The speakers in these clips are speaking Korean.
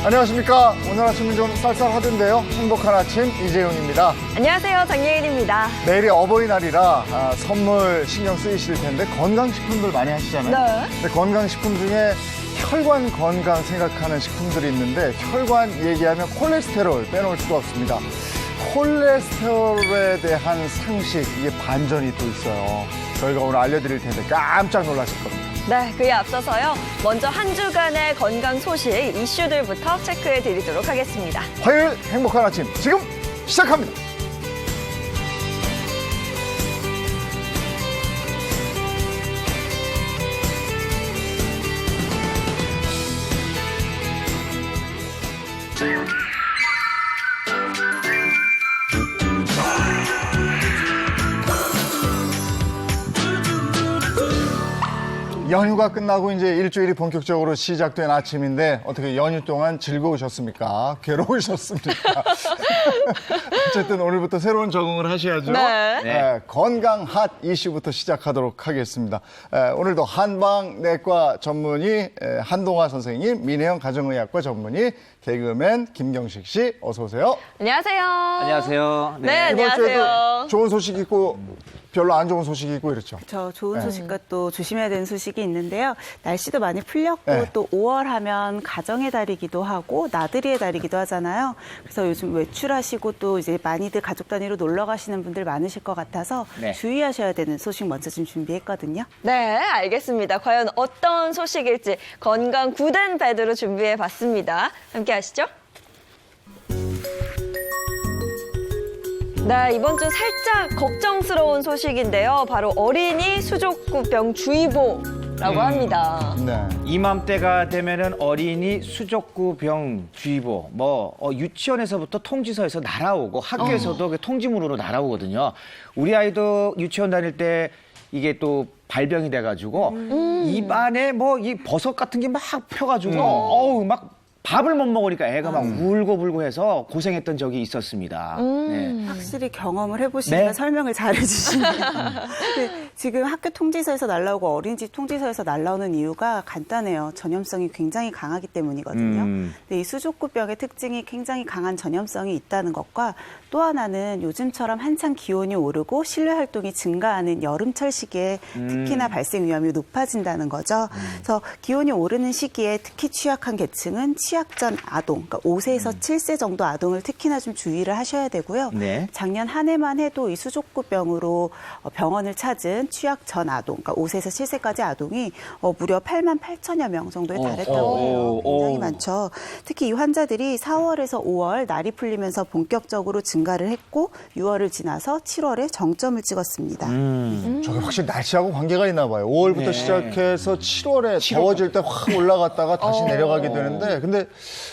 안녕하십니까. 오늘 아침은 좀 쌀쌀하던데요. 행복한 아침 이재용입니다. 안녕하세요. 장예인입니다. 내일이 어버이날이라 선물 신경 쓰이실 텐데 건강식품들 많이 하시잖아요. 네. 근데 건강식품 중에 혈관 건강 생각하는 식품들이 있는데 혈관 얘기하면 콜레스테롤 빼놓을 수가 없습니다. 콜레스테롤에 대한 상식, 이게 반전이 또 있어요. 저희가 오늘 알려드릴 텐데 깜짝 놀라실 겁니다. 네, 그에 앞서서요. 먼저 한 주간의 건강 소식, 이슈들부터 체크해 드리도록 하겠습니다. 화요일 행복한 아침 지금 시작합니다. 연휴가 끝나고 이제 일주일이 본격적으로 시작된 아침인데 어떻게 연휴 동안 즐거우셨습니까? 괴로우셨습니까? 어쨌든 오늘부터 새로운 적응을 하셔야죠. 네. 건강 핫 이슈부터 시작하도록 하겠습니다. 오늘도 한방내과 전문의 한동화 선생님, 민혜영 가정의학과 전문의 개그맨 김경식 씨 어서 오세요. 안녕하세요. 안녕하세요. 네, 이번 주에도 안녕하세요. 좋은 소식 있고 별로 안 좋은 소식이 있고 이렇죠. 저 좋은 소식과 또 조심해야 되는 소식이 있는데요. 날씨도 많이 풀렸고 네. 또 5월 하면 가정의 달이기도 하고 나들이의 달이기도 하잖아요. 그래서 요즘 외출하시고 또 이제 많이들 가족 단위로 놀러 가시는 분들 많으실 것 같아서 네. 주의하셔야 되는 소식 먼저 좀 준비했거든요. 네, 알겠습니다. 과연 어떤 소식일지 건강 굳은 배드로 준비해 봤습니다. 함께 하시죠. 네, 이번 주 살짝 걱정스러운 소식인데요. 바로 어린이 수족구병 주의보라고 합니다. 네. 이맘때가 되면은 어린이 수족구병 주의보, 유치원에서부터 통지서에서 날아오고 학교에서도 그 통지문으로 날아오거든요. 우리 아이도 유치원 다닐 때 이게 또 발병이 돼가지고 입안에 이 버섯 같은 게 막 펴가지고 어우 막 밥을 못 먹으니까 애가 막 울고불고 해서 고생했던 적이 있었습니다. 네. 확실히 경험을 해보시니까 네. 설명을 잘해주시네요. 근데 지금 학교 통지서에서 날라오고 어린이집 통지서에서 날라오는 이유가 간단해요. 전염성이 굉장히 강하기 때문이거든요. 근데 이 수족구병의 특징이 굉장히 강한 전염성이 있다는 것과 또 하나는 요즘처럼 한창 기온이 오르고 실내 활동이 증가하는 여름철 시기에 특히나 발생 위험이 높아진다는 거죠. 그래서 기온이 오르는 시기에 특히 취약한 계층은 취약전 아동, 그러니까 5세에서 7세 정도 아동을 특히나 좀 주의를 하셔야 되고요. 네. 작년 한 해만 해도 이 수족구병으로 병원을 찾은 취약전 아동, 그러니까 5세에서 7세까지 아동이 무려 8만 8천여 명 정도에 달했다고 해요. 굉장히 많죠. 특히 이 환자들이 4월에서 5월 날이 풀리면서 본격적으로 증가를 했고 6월을 지나서 7월에 정점을 찍었습니다. 저게 확실히 날씨하고 관계가 있나 봐요. 5월부터 네. 시작해서 7월에 더워질 때 확 올라갔다가 다시 내려가게 되는데 근데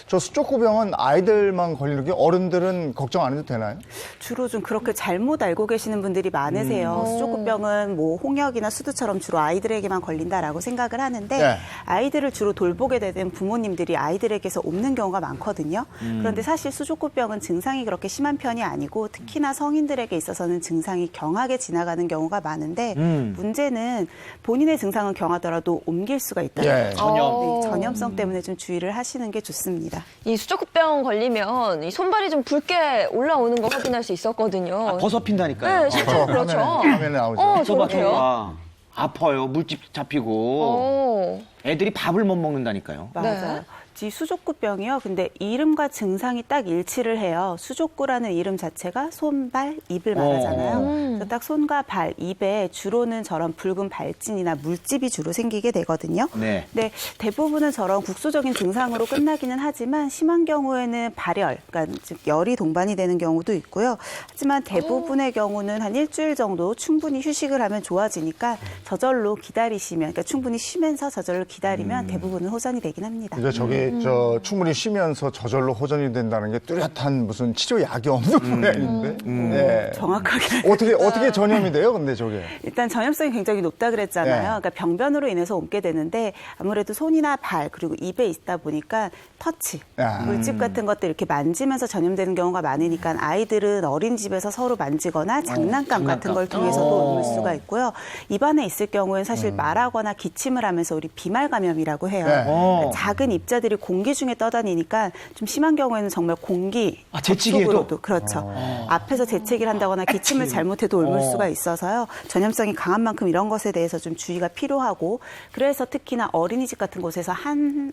저 수족구병은 아이들만 걸리는 게 어른들은 걱정 안 해도 되나요? 주로 좀 그렇게 잘못 알고 계시는 분들이 많으세요. 수족구병은 홍역이나 수두처럼 주로 아이들에게만 걸린다라고 생각을 하는데 네. 아이들을 주로 돌보게 되는 부모님들이 아이들에게서 옮는 경우가 많거든요. 그런데 사실 수족구병은 증상이 그렇게 심한 편이 아니고 특히나 성인들에게 있어서는 증상이 경하게 지나가는 경우가 많은데 문제는 본인의 증상은 경하더라도 옮길 수가 있다는 예. 거죠. 전염. 네, 전염성 때문에 좀 주의를 하시는 게 좋습니다. 이 수족구병 걸리면 이 손발이 좀 붉게 올라오는 거 확인할 수 있었거든요. 버섯 핀다니까요. 네, 실제로 그렇죠. 화면에 나오죠. 저렇게요? 아파요. 물집 잡히고. 애들이 밥을 못 먹는다니까요. 맞아요. 이 수족구병이요. 근데 이름과 증상이 딱 일치를 해요. 수족구라는 이름 자체가 손, 발, 입을 말하잖아요. 그래서 딱 손과 발, 입에 주로는 저런 붉은 발진이나 물집이 주로 생기게 되거든요. 네. 근데 대부분은 저런 국소적인 증상으로 끝나기는 하지만 심한 경우에는 발열, 그러니까 즉 열이 동반이 되는 경우도 있고요. 하지만 대부분의 경우는 한 일주일 정도 충분히 휴식을 하면 좋아지니까 저절로 기다리시면, 그러니까 충분히 쉬면서 저절로 기다리면 대부분은 호전이 되긴 합니다. 그러니까 저게 이게 충분히 쉬면서 저절로 호전이 된다는 게 뚜렷한 무슨 치료약이 없는 모양인데. 예. 정확하게. 어떻게 전염이 돼요? 근데 저게. 일단 전염성이 굉장히 높다 그랬잖아요. 네. 그러니까 병변으로 인해서 옮게 되는데 아무래도 손이나 발 그리고 입에 있다 보니까 터치, 물집 같은 것들 이렇게 만지면서 전염되는 경우가 많으니까 아이들은 어린이집에서 서로 만지거나 장난감 같은 걸 통해서도 옮을 수가 있고요. 입안에 있을 경우에는 사실 말하거나 기침을 하면서 우리 비말 감염이라고 해요. 네. 그러니까 작은 입자들이 공기 중에 떠다니니까 좀 심한 경우에는 정말 공기 재채기에도? 접촉으로도 그렇죠. 앞에서 재채기를 한다거나 기침을 잘못해도 옮을 수가 있어서요. 전염성이 강한 만큼 이런 것에 대해서 좀 주의가 필요하고 그래서 특히나 어린이집 같은 곳에서 한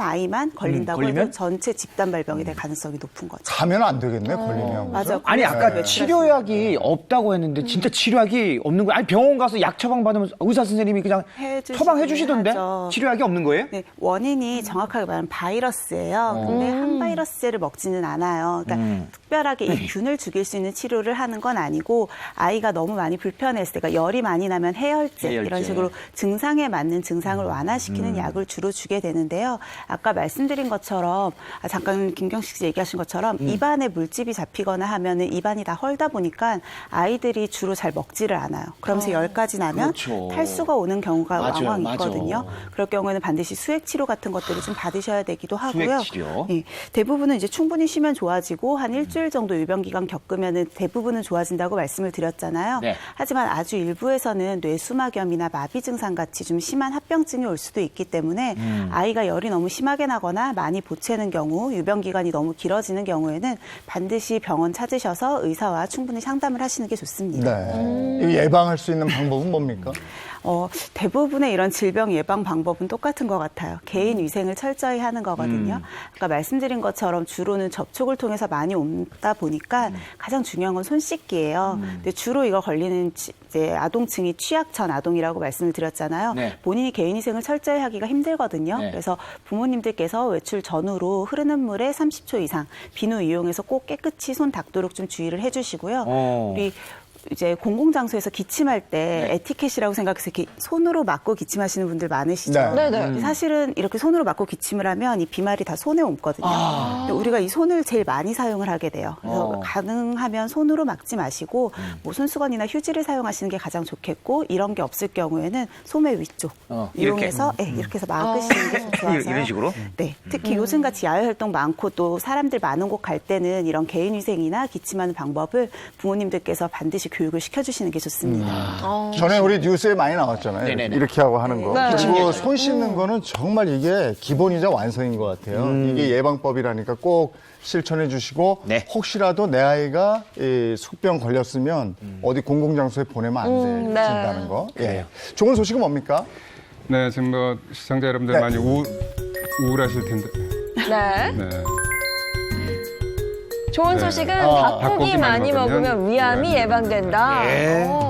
아이만 걸린다고 걸리면? 해도 전체 집단 발병이 될 가능성이 높은 거죠. 가면 안 되겠네, 걸리면. 맞아. 아니 아까 그래서 치료약이 없다고 했는데 진짜 치료약이 없는 거예요? 아니 병원 가서 약 처방 받으면 의사 선생님이 그냥 해주시긴 처방해 주시던데 하죠. 치료약이 없는 거예요? 네, 원인이 정확하게 말하면 바이러스예요. 근데 한 바이러스를 먹지는 않아요. 그러니까 특별하게 이 균을 죽일 수 있는 치료를 하는 건 아니고 아이가 너무 많이 불편했을 때, 그러니까 열이 많이 나면 해열제 이런 식으로 증상에 맞는 증상을 완화시키는 약을 주로 주게 되는데요. 아까 말씀드린 것처럼 잠깐 김경식 씨 얘기하신 것처럼 입안에 물집이 잡히거나 하면은 입안이 다 헐다 보니까 아이들이 주로 잘 먹지를 않아요. 그러면서 열까지 나면 그렇죠. 탈수가 오는 경우가 맞아요, 왕왕 맞아. 있거든요. 그럴 경우에는 반드시 수액 치료 같은 것들을 좀 받으셔야 되기도 하고요. 수액 치료? 예, 대부분은 이제 충분히 쉬면 좋아지고 한 일주일 정도 유병 기간 겪으면은 대부분은 좋아진다고 말씀을 드렸잖아요. 네. 하지만 아주 일부에서는 뇌수막염이나 마비 증상 같이 좀 심한 합병증이 올 수도 있기 때문에 아이가 열이 너무 심하게 나거나 많이 보채는 경우, 유병 기간이 너무 길어지는 경우에는 반드시 병원 찾으셔서 의사와 충분히 상담을 하시는 게 좋습니다. 네. 이거 예방할 수 있는 방법은 뭡니까? 대부분의 이런 질병 예방 방법은 똑같은 것 같아요. 개인 위생을 철저히 하는 거거든요. 아까 말씀드린 것처럼 주로는 접촉을 통해서 많이 옮다 보니까 가장 중요한 건 손 씻기예요. 근데 주로 이거 걸리는 이제 아동층이 취약전 아동이라고 말씀을 드렸잖아요. 네. 본인이 개인 위생을 철저히 하기가 힘들거든요. 네. 그래서 부모님들께서 외출 전후로 흐르는 물에 30초 이상 비누 이용해서 꼭 깨끗이 손 닦도록 좀 주의를 해주시고요. 우리 이제 공공장소에서 기침할 때 에티켓이라고 생각해서 이렇게 손으로 막고 기침하시는 분들 많으시죠. 네. 네네. 사실은 이렇게 손으로 막고 기침을 하면 이 비말이 다 손에 옮거든요. 근데 우리가 이 손을 제일 많이 사용을 하게 돼요. 그래서 가능하면 손으로 막지 마시고 뭐 손수건이나 휴지를 사용하시는 게 가장 좋겠고 이런 게 없을 경우에는 소매 위쪽 이용해서 이렇게 해서 막으시는 게 좋아서요. 이런 식으로? 네, 특히 요즘같이 야외 활동 많고 또 사람들 많은 곳 갈 때는 이런 개인 위생이나 기침하는 방법을 부모님들께서 반드시 교육을 시켜주시는 게 좋습니다. 전에 우리 뉴스에 많이 나왔잖아요. 네네네. 이렇게 하고 하는 거. 네. 그리고 손 씻는 거는 정말 이게 기본이자 완성인 것 같아요. 이게 예방법이라니까 꼭 실천해 주시고 네. 혹시라도 내 아이가 이 속병 걸렸으면 어디 공공장소에 보내면 안 된다는 네. 거. 예. 좋은 소식은 뭡니까? 네, 지금 뭐 시청자 여러분들 네. 많이 우울하실 텐데. 네. 네. 좋은 네. 소식은 닭고기 닭고기 많이 먹으면 위암이 예방된다.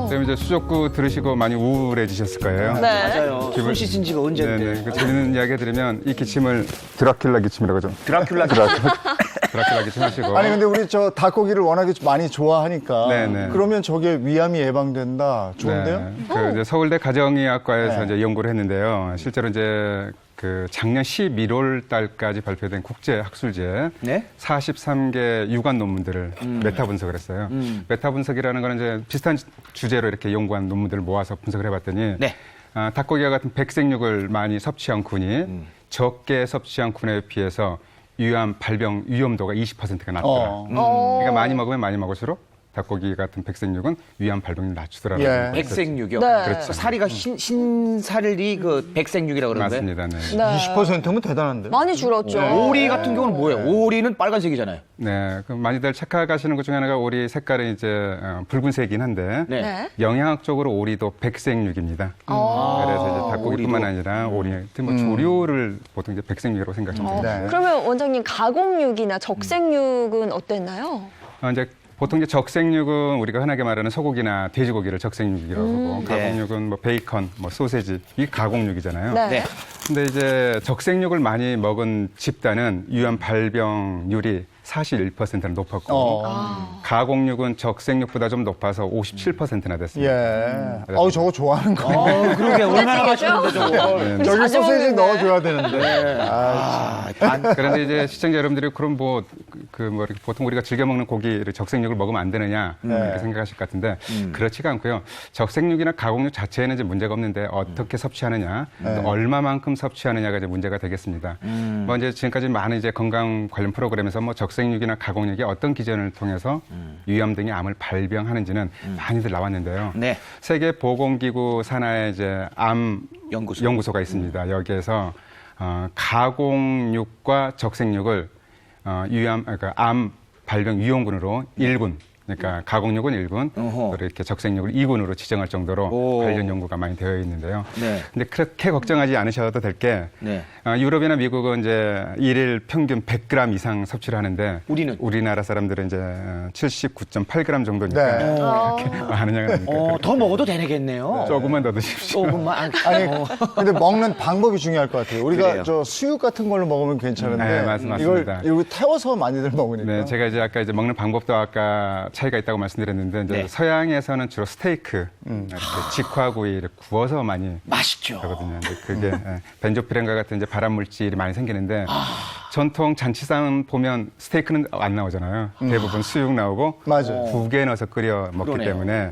지금 이제 수족구 들으시고 많이 우울해지셨을 거예요. 네. 맞아요. 손 씻은 지가 네, 언젠데. 네. 그 재밌는 이야기 해드리면 이 기침을 드라큘라 기침이라고 하죠. 드라큘라 드라큘라 기침 하시고. 아니 근데 우리 저 닭고기를 워낙에 많이 좋아하니까 네네. 그러면 저게 위암이 예방된다. 좋은데요? 네. 그 이제 서울대 가정의학과에서 네. 이제 연구를 했는데요. 실제로 이제 그 작년 11월 달까지 발표된 국제 학술지에 네? 43개 유관 논문들을 메타 분석을 했어요. 메타 분석이라는 거는 이제 비슷한 주제로 이렇게 연구한 논문들을 모아서 분석을 해봤더니 네. 닭고기와 같은 백색육을 많이 섭취한 군이 적게 섭취한 군에 비해서 위암 발병 위험도가 20%가 낮더라. 그러니까 많이 먹으면 많이 먹을수록 닭고기 같은 백색육은 위암 발병을 낮추더라고요. 예. 백색육이요. 네. 그렇죠. 사리가 흰살이 그 백색육이라고 그러는데. 맞습니다. 네. 20%면 대단한데. 많이 줄었죠. 오리 같은 경우는 뭐예요? 오리는 빨간색이잖아요. 네, 그 많이들 착각하시는 것 중에 하나가 오리 색깔은 이제 붉은색이긴 한데 네. 네. 영양학적으로 오리도 백색육입니다. 그래서 이제 닭고기뿐만 아니라 오리, 뭐 조류를 보통 이제 백색육이라고 생각합니다. 네. 그러면 원장님 가공육이나 적색육은 어땠나요? 이제 보통 이제 적색육은 우리가 흔하게 말하는 소고기나 돼지고기를 적색육이라고 하고 가공육은 뭐 베이컨, 뭐 소세지 이게 가공육이잖아요. 네. 네. 근데 이제 적색육을 많이 먹은 집단은 위암 발병률이 41%나 높았고 가공육은 적색육보다 좀 높아서 57%나 됐습니다. 예. 저거 좋아하는 거. 그러게 얼마나 맛있는데 저거. 저기 자주 소세지 먹는데. 넣어줘야 되는데. 그런데 이제 시청자 여러분들이 그럼 보통 우리가 즐겨 먹는 고기를 적색육을 먹으면 안 되느냐 이렇게 생각하실 것 같은데 그렇지가 않고요. 적색육이나 가공육 자체에는 이제 문제가 없는데 어떻게 섭취하느냐, 또 얼마만큼 섭취하느냐가 이제 문제가 되겠습니다. 뭐 이제 지금까지 많은 이제 건강 관련 프로그램에서 뭐 적색육이나 가공육이 어떤 기전을 통해서 위암 등의 암을 발병하는지는 많이들 나왔는데요. 네. 세계보건기구 산하에 이제 암 연구소가 있습니다. 여기에서 가공육과 적색육을 그러니까 암 발병 위험군으로 1군, 그러니까 가공육은 1군, 또 이렇게 적색육을 2군으로 지정할 정도로 관련 연구가 많이 되어 있는데요. 네. 근데 그렇게 걱정하지 않으셔도 될 게 네. 유럽이나 미국은 이제 일일 평균 100g 이상 섭취를 하는데 우리나라 사람들은 이제 79.8g 정도니까 네. 그렇게 많으냐가 아닙니까? 더 먹어도 되겠네요. 조금만 더 드십시오. 조금만. 아니, 근데 먹는 방법이 중요할 것 같아요. 우리가 그래요. 저 수육 같은 걸로 먹으면 괜찮은데 네, 맞습니다. 이걸 태워서 많이들 먹으니까. 네, 제가 이제 아까 이제 먹는 방법도 아까 차이가 있다고 말씀드렸는데 이제 네. 서양에서는 주로 스테이크, 이렇게 직화구이를 구워서 많이 맛있죠. 하거든요. 근데 그게 벤조피렌과 같은 이제 발암 물질이 많이 생기는데 전통 잔치상 보면 스테이크는 안 나오잖아요. 대부분 수육 나오고 맞아요. 국에 넣어서 끓여 먹기 그러네요. 때문에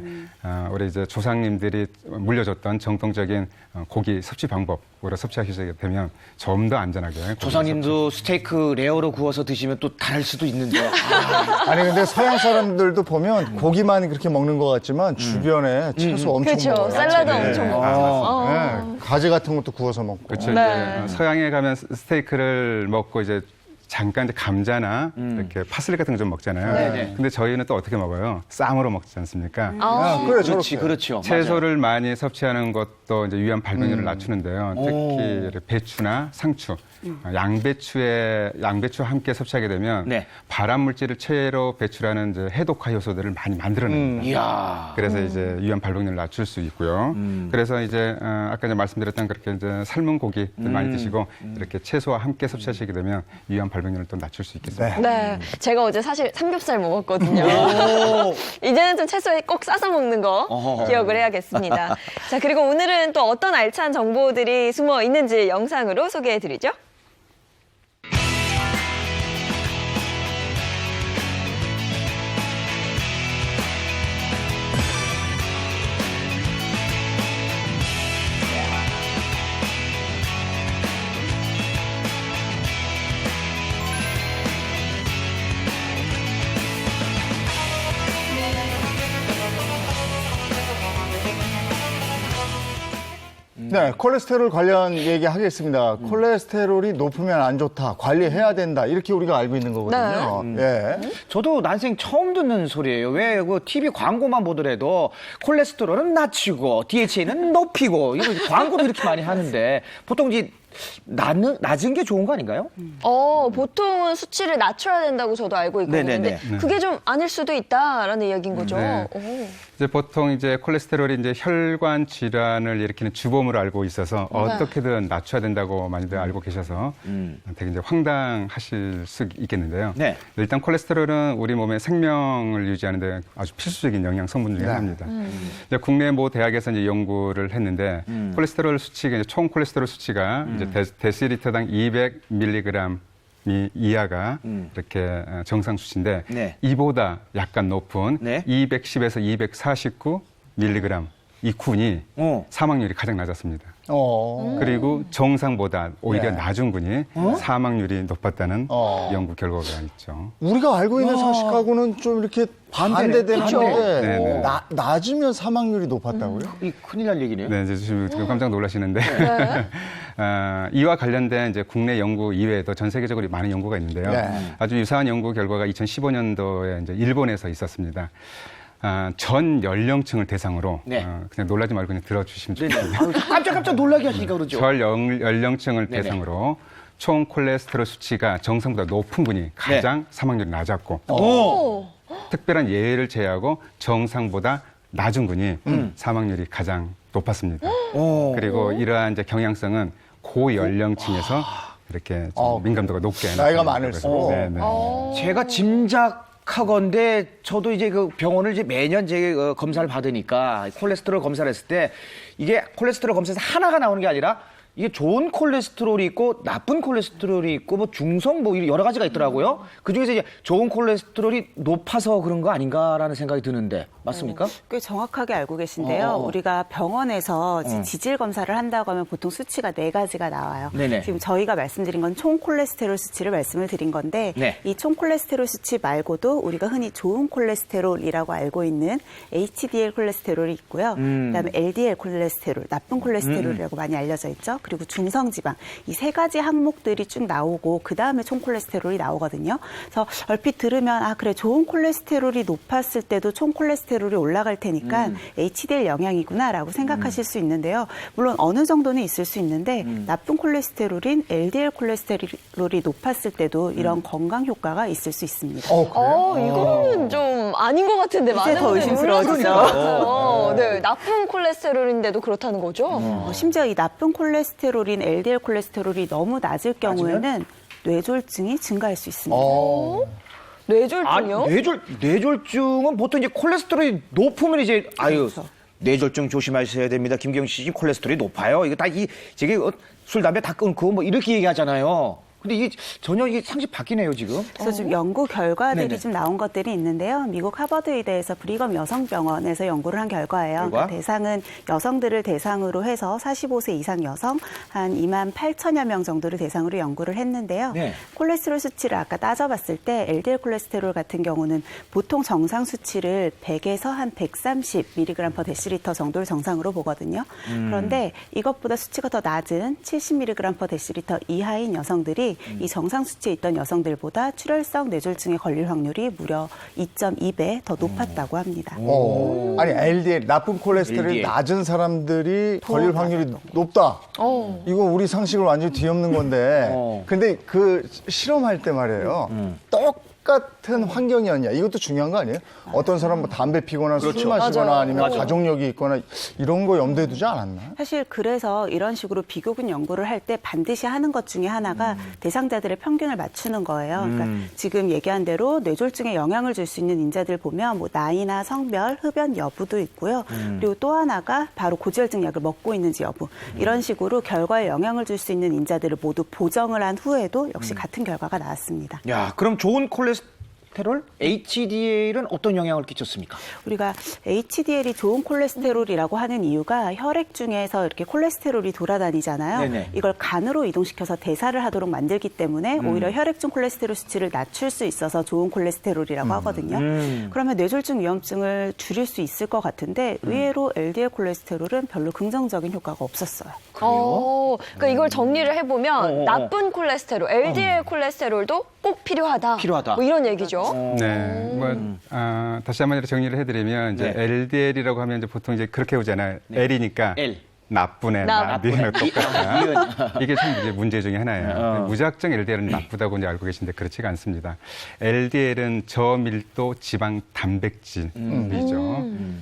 우리 이제 조상님들이 물려줬던 정통적인 고기 섭취 방법으로 섭취하시게 되면 좀 더 안전하게. 조상님도 스테이크 레어로 구워서 드시면 또 다를 수도 있는데. 아니 근데 서양 사람들도 보면 고기만 그렇게 먹는 것 같지만 주변에 채소 엄청 그렇죠. 먹어요. 샐러드 네. 엄청 먹죠. 네. 가지 같은 것도 구워서 먹고. 그렇죠. 네. 이제 서양에 가면 스테이크를 먹고 이제 잠깐 이제 감자나 이렇게 파슬리 같은 거 좀 먹잖아요. 네네. 근데 저희는 또 어떻게 먹어요? 쌈으로 먹지 않습니까? 그래, 그렇지, 저렇게. 그렇죠. 채소를 많이 섭취하는 것도 이제 위암 발병률을 낮추는데요. 특히 배추나 상추, 양배추와 함께 섭취하게 되면 네. 발암 물질을 최로 배출하는 이제 해독화 효소들을 많이 만들어냅니다. 이야. 그래서 이제 위암 발병률을 낮출 수 있고요. 그래서 이제 아까 이제 말씀드렸던 그렇게 이제 삶은 고기들 많이 드시고 이렇게 채소와 함께 섭취하시게 되면 위암 발병률을 또 낮출 수 있겠습니다. 네. 제가 어제 사실 삼겹살 먹었거든요. 이제는 좀 채소에 꼭 싸서 먹는 거 기억을 해야겠습니다. 자, 그리고 오늘은 또 어떤 알찬 정보들이 숨어 있는지 영상으로 소개해 드리죠. 네, 콜레스테롤 관련 얘기하겠습니다. 콜레스테롤이 높으면 안 좋다, 관리해야 된다, 이렇게 우리가 알고 있는 거거든요. 예. 저도 난생 처음 듣는 소리예요. 왜 그 TV 광고만 보더라도 콜레스테롤은 낮추고 DHA는 높이고 이거 광고를 이렇게 많이 하는데 보통 이제 낮은 게 좋은 거 아닌가요? 보통은 수치를 낮춰야 된다고 저도 알고 있거든요. 네네네. 근데 그게 좀 아닐 수도 있다라는 이야기인 거죠. 네. 오. 이제 보통 이제 콜레스테롤이 이제 혈관 질환을 일으키는 주범으로 알고 있어서 어떻게든 낮춰야 된다고 많이들 알고 계셔서 되게 이제 황당하실 수 있겠는데요. 네. 일단 콜레스테롤은 우리 몸의 생명을 유지하는데 아주 필수적인 영양 성분 중에 하나입니다. 이제 국내 모 대학에서 이제 연구를 했는데 콜레스테롤 수치가 이제 총 콜레스테롤 수치가 이제 데시리터당 200mg 이하가 이렇게 정상 수치인데 네. 이보다 약간 높은 네. 210에서 249mg 이 군이 사망률이 가장 낮았습니다. 그리고 정상보다 오히려 네. 낮은 군이 사망률이 높았다는 연구 결과가 있죠. 우리가 알고 있는 상식하고는 좀 이렇게 반대되는 그쵸. 건데 네네. 낮으면 사망률이 높았다요? 이 큰일 날 얘기네요. 네, 이제 지금 깜짝 놀라시는데 이와 관련된 이제 국내 연구 이외에도 전 세계적으로 많은 연구가 있는데요. 네. 아주 유사한 연구 결과가 2015년도에 이제 일본에서 있었습니다. 전 연령층을 대상으로 네. 그냥 놀라지 말고 그냥 들어주시면 네네. 좋겠습니다. 아유, 깜짝깜짝 놀라게 하시니까 그러죠. 전 연령층을 네네. 대상으로 총 콜레스테롤 수치가 정상보다 높은 분이 가장 사망률이 낮았고 오. 특별한 예외를 제외하고 정상보다 낮은 분이 사망률이 가장 높았습니다. 그리고 이러한 이제 경향성은 고연령층에서 이렇게 좀 민감도가 높게 나이가 나타나는 많을수록. 거죠. 네, 네. 제가 짐작하건데 저도 이제 그 병원을 이제 매년 제 검사를 받으니까 콜레스테롤 검사를 했을 때 이게 콜레스테롤 검사에서 하나가 나오는 게 아니라 이게 좋은 콜레스테롤이 있고 나쁜 콜레스테롤이 있고 뭐 중성 뭐 여러 가지가 있더라고요. 그중에서 이제 좋은 콜레스테롤이 높아서 그런 거 아닌가라는 생각이 드는데 맞습니까? 꽤 정확하게 알고 계신데요. 우리가 병원에서 지질 검사를 한다고 하면 보통 수치가 4가지가 나와요. 네네. 지금 저희가 말씀드린 건 총 콜레스테롤 수치를 말씀을 드린 건데 네. 이 총 콜레스테롤 수치 말고도 우리가 흔히 좋은 콜레스테롤이라고 알고 있는 HDL 콜레스테롤이 있고요. 그다음에 LDL 콜레스테롤, 나쁜 콜레스테롤이라고 많이 알려져 있죠. 그리고 중성지방 이 3가지 항목들이 쭉 나오고 그 다음에 총 콜레스테롤이 나오거든요. 그래서 얼핏 들으면 아 그래 좋은 콜레스테롤이 높았을 때도 총 콜레스테롤이 올라갈 테니까 HDL 영향이구나라고 생각하실 수 있는데요. 물론 어느 정도는 있을 수 있는데 나쁜 콜레스테롤인 LDL 콜레스테롤이 높았을 때도 이런 건강 효과가 있을 수 있습니다. 이거는 좀 아닌 것 같은데 많은 더 분들이 의심스러워지죠. 놀라실 것 같아요. 네, 나쁜 콜레스테롤인데도 그렇다는 거죠? 심지어 이 나쁜 콜레스테롤인 LDL 콜레스테롤이 너무 낮을 경우에는 뇌졸중이 증가할 수 있습니다. 뇌졸중이요? 뇌졸중은 보통 이제 콜레스테롤이 높으면 이제 아유 그렇죠. 뇌졸중 조심하셔야 됩니다. 김경식 씨 콜레스테롤이 높아요. 이거 다 저게 술 담배 다 끊고 뭐 이렇게 얘기하잖아요. 근데 이게 전혀 이게 상식 바뀌네요 지금. 그래서 좀 연구 결과들이 네네. 좀 나온 것들이 있는데요. 미국 하버드 의대에서 브리검 여성병원에서 연구를 한 결과예요. 결과? 그러니까 대상은 여성들을 대상으로 해서 45세 이상 여성 한 28,000여 명 정도를 대상으로 연구를 했는데요. 네. 콜레스테롤 수치를 아까 따져봤을 때 LDL 콜레스테롤 같은 경우는 보통 정상 수치를 100에서 한 130mg/dL 정도를 정상으로 보거든요. 그런데 이것보다 수치가 더 낮은 70mg/dL 이하인 여성들이 이 정상 수치에 있던 여성들보다 출혈성 뇌졸중에 걸릴 확률이 무려 2.2배 더 높았다고 합니다. 아니 LDL 나쁜 콜레스테롤이 LDL. 낮은 사람들이 걸릴 확률이 높다. 이거 우리 상식을 완전히 뒤엎는 건데. 근데 그 실험할 때 말이에요. 똑같은 환경이었냐. 이것도 중요한 거 아니에요? 어떤 사람 뭐 담배 피거나 술 마시거나 맞아요. 아니면 가족력이 있거나 이런 거 염두에 두지 않았나? 사실 그래서 이런 식으로 비교군 연구를 할 때 반드시 하는 것 중에 하나가 대상자들의 평균을 맞추는 거예요. 그러니까 지금 얘기한 대로 뇌졸중에 영향을 줄 수 있는 인자들 보면 뭐 나이나 성별, 흡연 여부도 있고요. 그리고 또 하나가 바로 고지혈증 약을 먹고 있는지 여부. 이런 식으로 결과에 영향을 줄 수 있는 인자들을 모두 보정을 한 후에도 역시 같은 결과가 나왔습니다. 야 그럼 좋은 콜레스테롤 HDL은 어떤 영향을 끼쳤습니까? 우리가 HDL이 좋은 콜레스테롤이라고 하는 이유가 혈액 중에서 이렇게 콜레스테롤이 돌아다니잖아요. 네네. 이걸 간으로 이동시켜서 대사를 하도록 만들기 때문에 오히려 혈액 중 콜레스테롤 수치를 낮출 수 있어서 좋은 콜레스테롤이라고 하거든요. 그러면 뇌졸중 위험증을 줄일 수 있을 것 같은데 의외로 LDL 콜레스테롤은 별로 긍정적인 효과가 없었어요. 그러니까 이걸 정리를 해보면 나쁜 콜레스테롤, LDL 콜레스테롤도 꼭 필요하다. 필요하다. 뭐 이런 얘기죠. 네, 다시 한번 이렇게 정리를 해드리면 이제 네. LDL이라고 하면 이제 보통 이제 그렇게 오잖아요. L이니까 L. 나쁜 애, 나쁜 니은을 똑같다. 니은. 이게 참 이제 문제 중에 하나예요. 무작정 LDL은 나쁘다고 이제 알고 계신데 그렇지가 않습니다. LDL은 저밀도 지방 단백질이죠.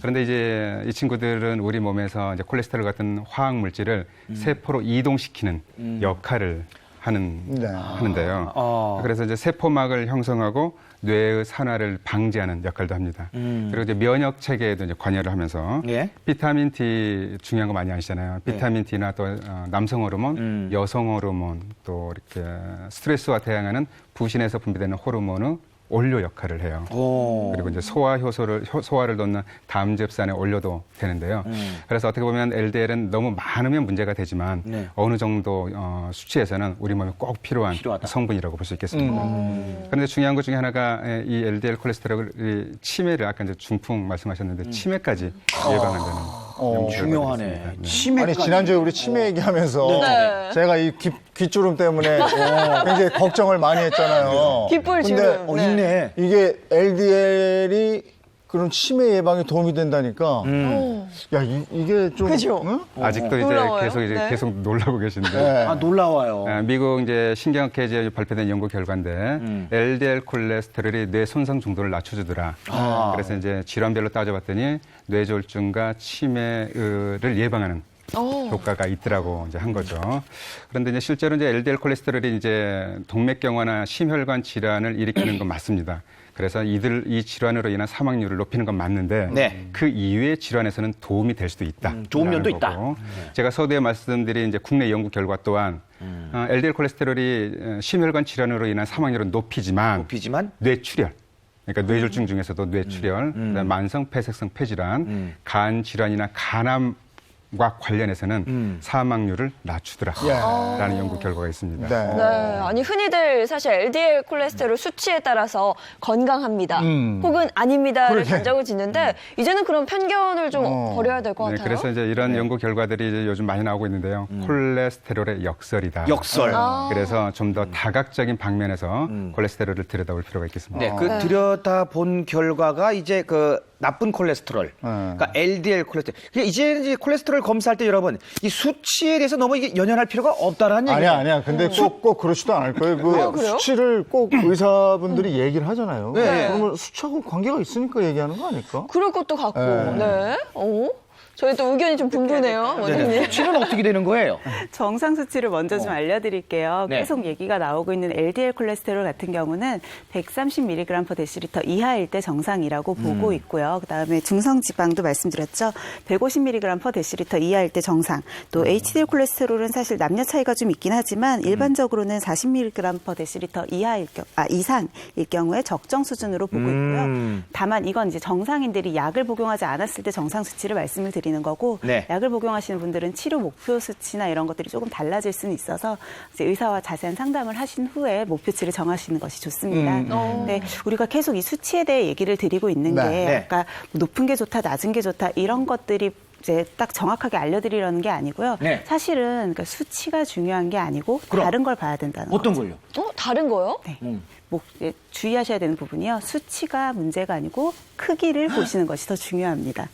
그런데 이제 이 친구들은 우리 몸에서 이제 콜레스테롤 같은 화학 물질을 세포로 이동시키는 역할을 하는데요. 그래서 이제 세포막을 형성하고 뇌의 산화를 방지하는 역할도 합니다. 그리고 이제 면역 체계에도 이제 관여를 하면서 예. 비타민 D 중요한 거 많이 아시잖아요. 비타민 D나 또 남성 호르몬, 여성 호르몬, 또 이렇게 스트레스와 대항하는 부신에서 분비되는 호르몬의 올료 역할을 해요. 그리고 이제 소화를 돕는 담즙산의 올료도 되는데요. 그래서 어떻게 보면 LDL은 너무 많으면 문제가 되지만 네. 어느 정도 수치에서는 우리 몸에 꼭 필요한 필요하다. 성분이라고 볼 수 있겠습니다. 그런데 중요한 것 중에 하나가 이 LDL 콜레스테롤이 치매를 아까 이제 중풍 말씀하셨는데 치매까지 예방한다는 연구 결과가 중요하네. 있습니다. 네. 치매까지. 아니 지난주에 우리 치매 얘기하면서 네. 제가 이 귓주름 때문에 굉장히 걱정을 많이 했잖아요. 귓불주름. 근데 있네. 이게 LDL이 그런 치매 예방에 도움이 된다니까. 야 이게 좀 그죠? 응? 아직도 이제 놀라워요. 계속 계속 놀라고 계신데. 네. 아 놀라워요. 미국 이제 신경학회에서 발표된 연구 결과인데 LDL 콜레스테롤이 뇌 손상 정도를 낮춰주더라. 그래서 이제 질환별로 따져봤더니 뇌졸중과 치매를 예방하는 효과가 있더라고 이제 한 거죠. 그런데 이제 실제로 이제 LDL 콜레스테롤이 이제 동맥경화나 심혈관 질환을 일으키는 건 맞습니다. 그래서 이 질환으로 인한 사망률을 높이는 건 맞는데 네. 그 이외의 질환에서는 도움이 될 수도 있다. 좋은 면도 있다. 제가 서두에 말씀드린 이제 국내 연구 결과 또한 LDL 콜레스테롤이 심혈관 질환으로 인한 사망률은 높이지만 뇌출혈, 그러니까 뇌졸중 중에서도 뇌출혈, 그다음에 만성 폐색성 폐질환, 간 질환이나 간암과 관련해서는 사망률을 낮추더라라는 연구 결과가 있습니다. 네. 네, 아니 흔히들 사실 LDL 콜레스테롤 수치에 따라서 건강합니다, 혹은 아닙니다를 단정을 짓는데 이제는 그런 편견을 좀 버려야 될 것 같아요. 그래서 이제 이런 연구 결과들이 이제 요즘 많이 나오고 있는데요. 콜레스테롤의 역설이다. 역설. 그래서 좀 더 다각적인 방면에서 콜레스테롤을 들여다볼 필요가 있겠습니다. 네, 그 들여다본 결과가 이제 그 나쁜 콜레스테롤, 그러니까 LDL 콜레스테롤. 이제 콜레스테롤 검사할 때 여러분 이 수치에 대해서 너무 이게 연연할 필요가 없다라는 얘기예요. 아니야. 근데 꼭 그렇지도 않을 거예요. 그래요? 수치를 꼭 의사분들이 얘기를 하잖아요. 네. 그러면 수치하고 관계가 있으니까 얘기하는 거 아닐까? 그럴 것도 같고, 네. 저희 또 의견이 좀 분분해요, 원장님. 수치는 어떻게 되는 거예요? 정상 수치를 먼저 좀 알려드릴게요. 네. 계속 얘기가 나오고 있는 LDL 콜레스테롤 같은 경우는 130mg/dL 이하일 때 정상이라고 보고 있고요. 그다음에 중성지방도 말씀드렸죠. 150mg/dL 이하일 때 정상. 또 HDL 콜레스테롤은 사실 남녀 차이가 좀 있긴 하지만 일반적으로는 40mg/dL 이상일 경우에 적정 수준으로 보고 있고요. 다만 이건 이제 정상인들이 약을 복용하지 않았을 때 정상 수치를 말씀을 드리는 거고, 네. 약을 복용하시는 분들은 치료 목표 수치나 이런 것들이 조금 달라질 수는 있어서 이제 의사와 자세한 상담을 하신 후에 목표치를 정하시는 것이 좋습니다. 근데 우리가 계속 이 수치에 대해 얘기를 드리고 있는 게 네. 아까 높은 게 좋다, 낮은 게 좋다 이런 것들이 이제 딱 정확하게 알려드리려는 게 아니고요. 네. 사실은 그러니까 수치가 중요한 게 아니고 그럼 다른 걸 봐야 된다는 어떤 거죠. 걸요? 다른 거요? 네. 주의하셔야 되는 부분이요. 수치가 문제가 아니고 크기를 보시는 것이 더 중요합니다.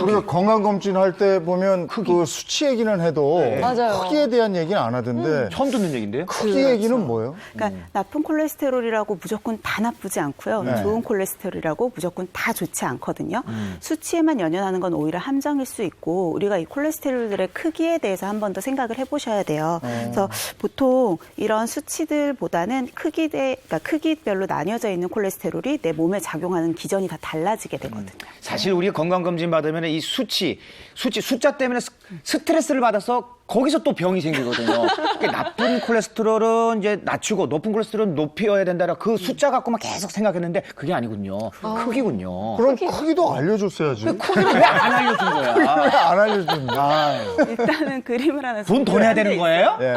우리가 건강검진 할 때 보면 그 수치 얘기는 해도 맞아요. 크기에 대한 얘기는 안 하던데 처음 듣는 얘기인데요? 크기 얘기는 뭐예요? 그러니까 나쁜 콜레스테롤이라고 무조건 다 나쁘지 않고요. 네. 좋은 콜레스테롤이라고 무조건 다 좋지 않거든요. 수치에만 연연하는 건 오히려 함정일 수 있고 우리가 이 콜레스테롤들의 크기에 대해서 한 번 더 생각을 해보셔야 돼요. 그래서 보통 이런 수치들보다는 그러니까 크기별로 나뉘어져 있는 콜레스테롤이 내 몸에 작용하는 기전이 다 달라지게 되거든요. 사실 우리 건강검진 받으면 이 숫자 때문에 스트레스를 받아서 거기서 또 병이 생기거든요. 그러니까 나쁜 콜레스테롤은 이제 낮추고 높은 콜레스테롤은 높여야 된다. 그 숫자 갖고만 계속 생각했는데 그게 아니군요. 크기군요. 그럼 크기도 알려줬어야지. 크기를 왜 안 알려준 거야? 왜 안 알려준다. 일단은 그림을 하나 돈 더 내야 되는 거예요? 예.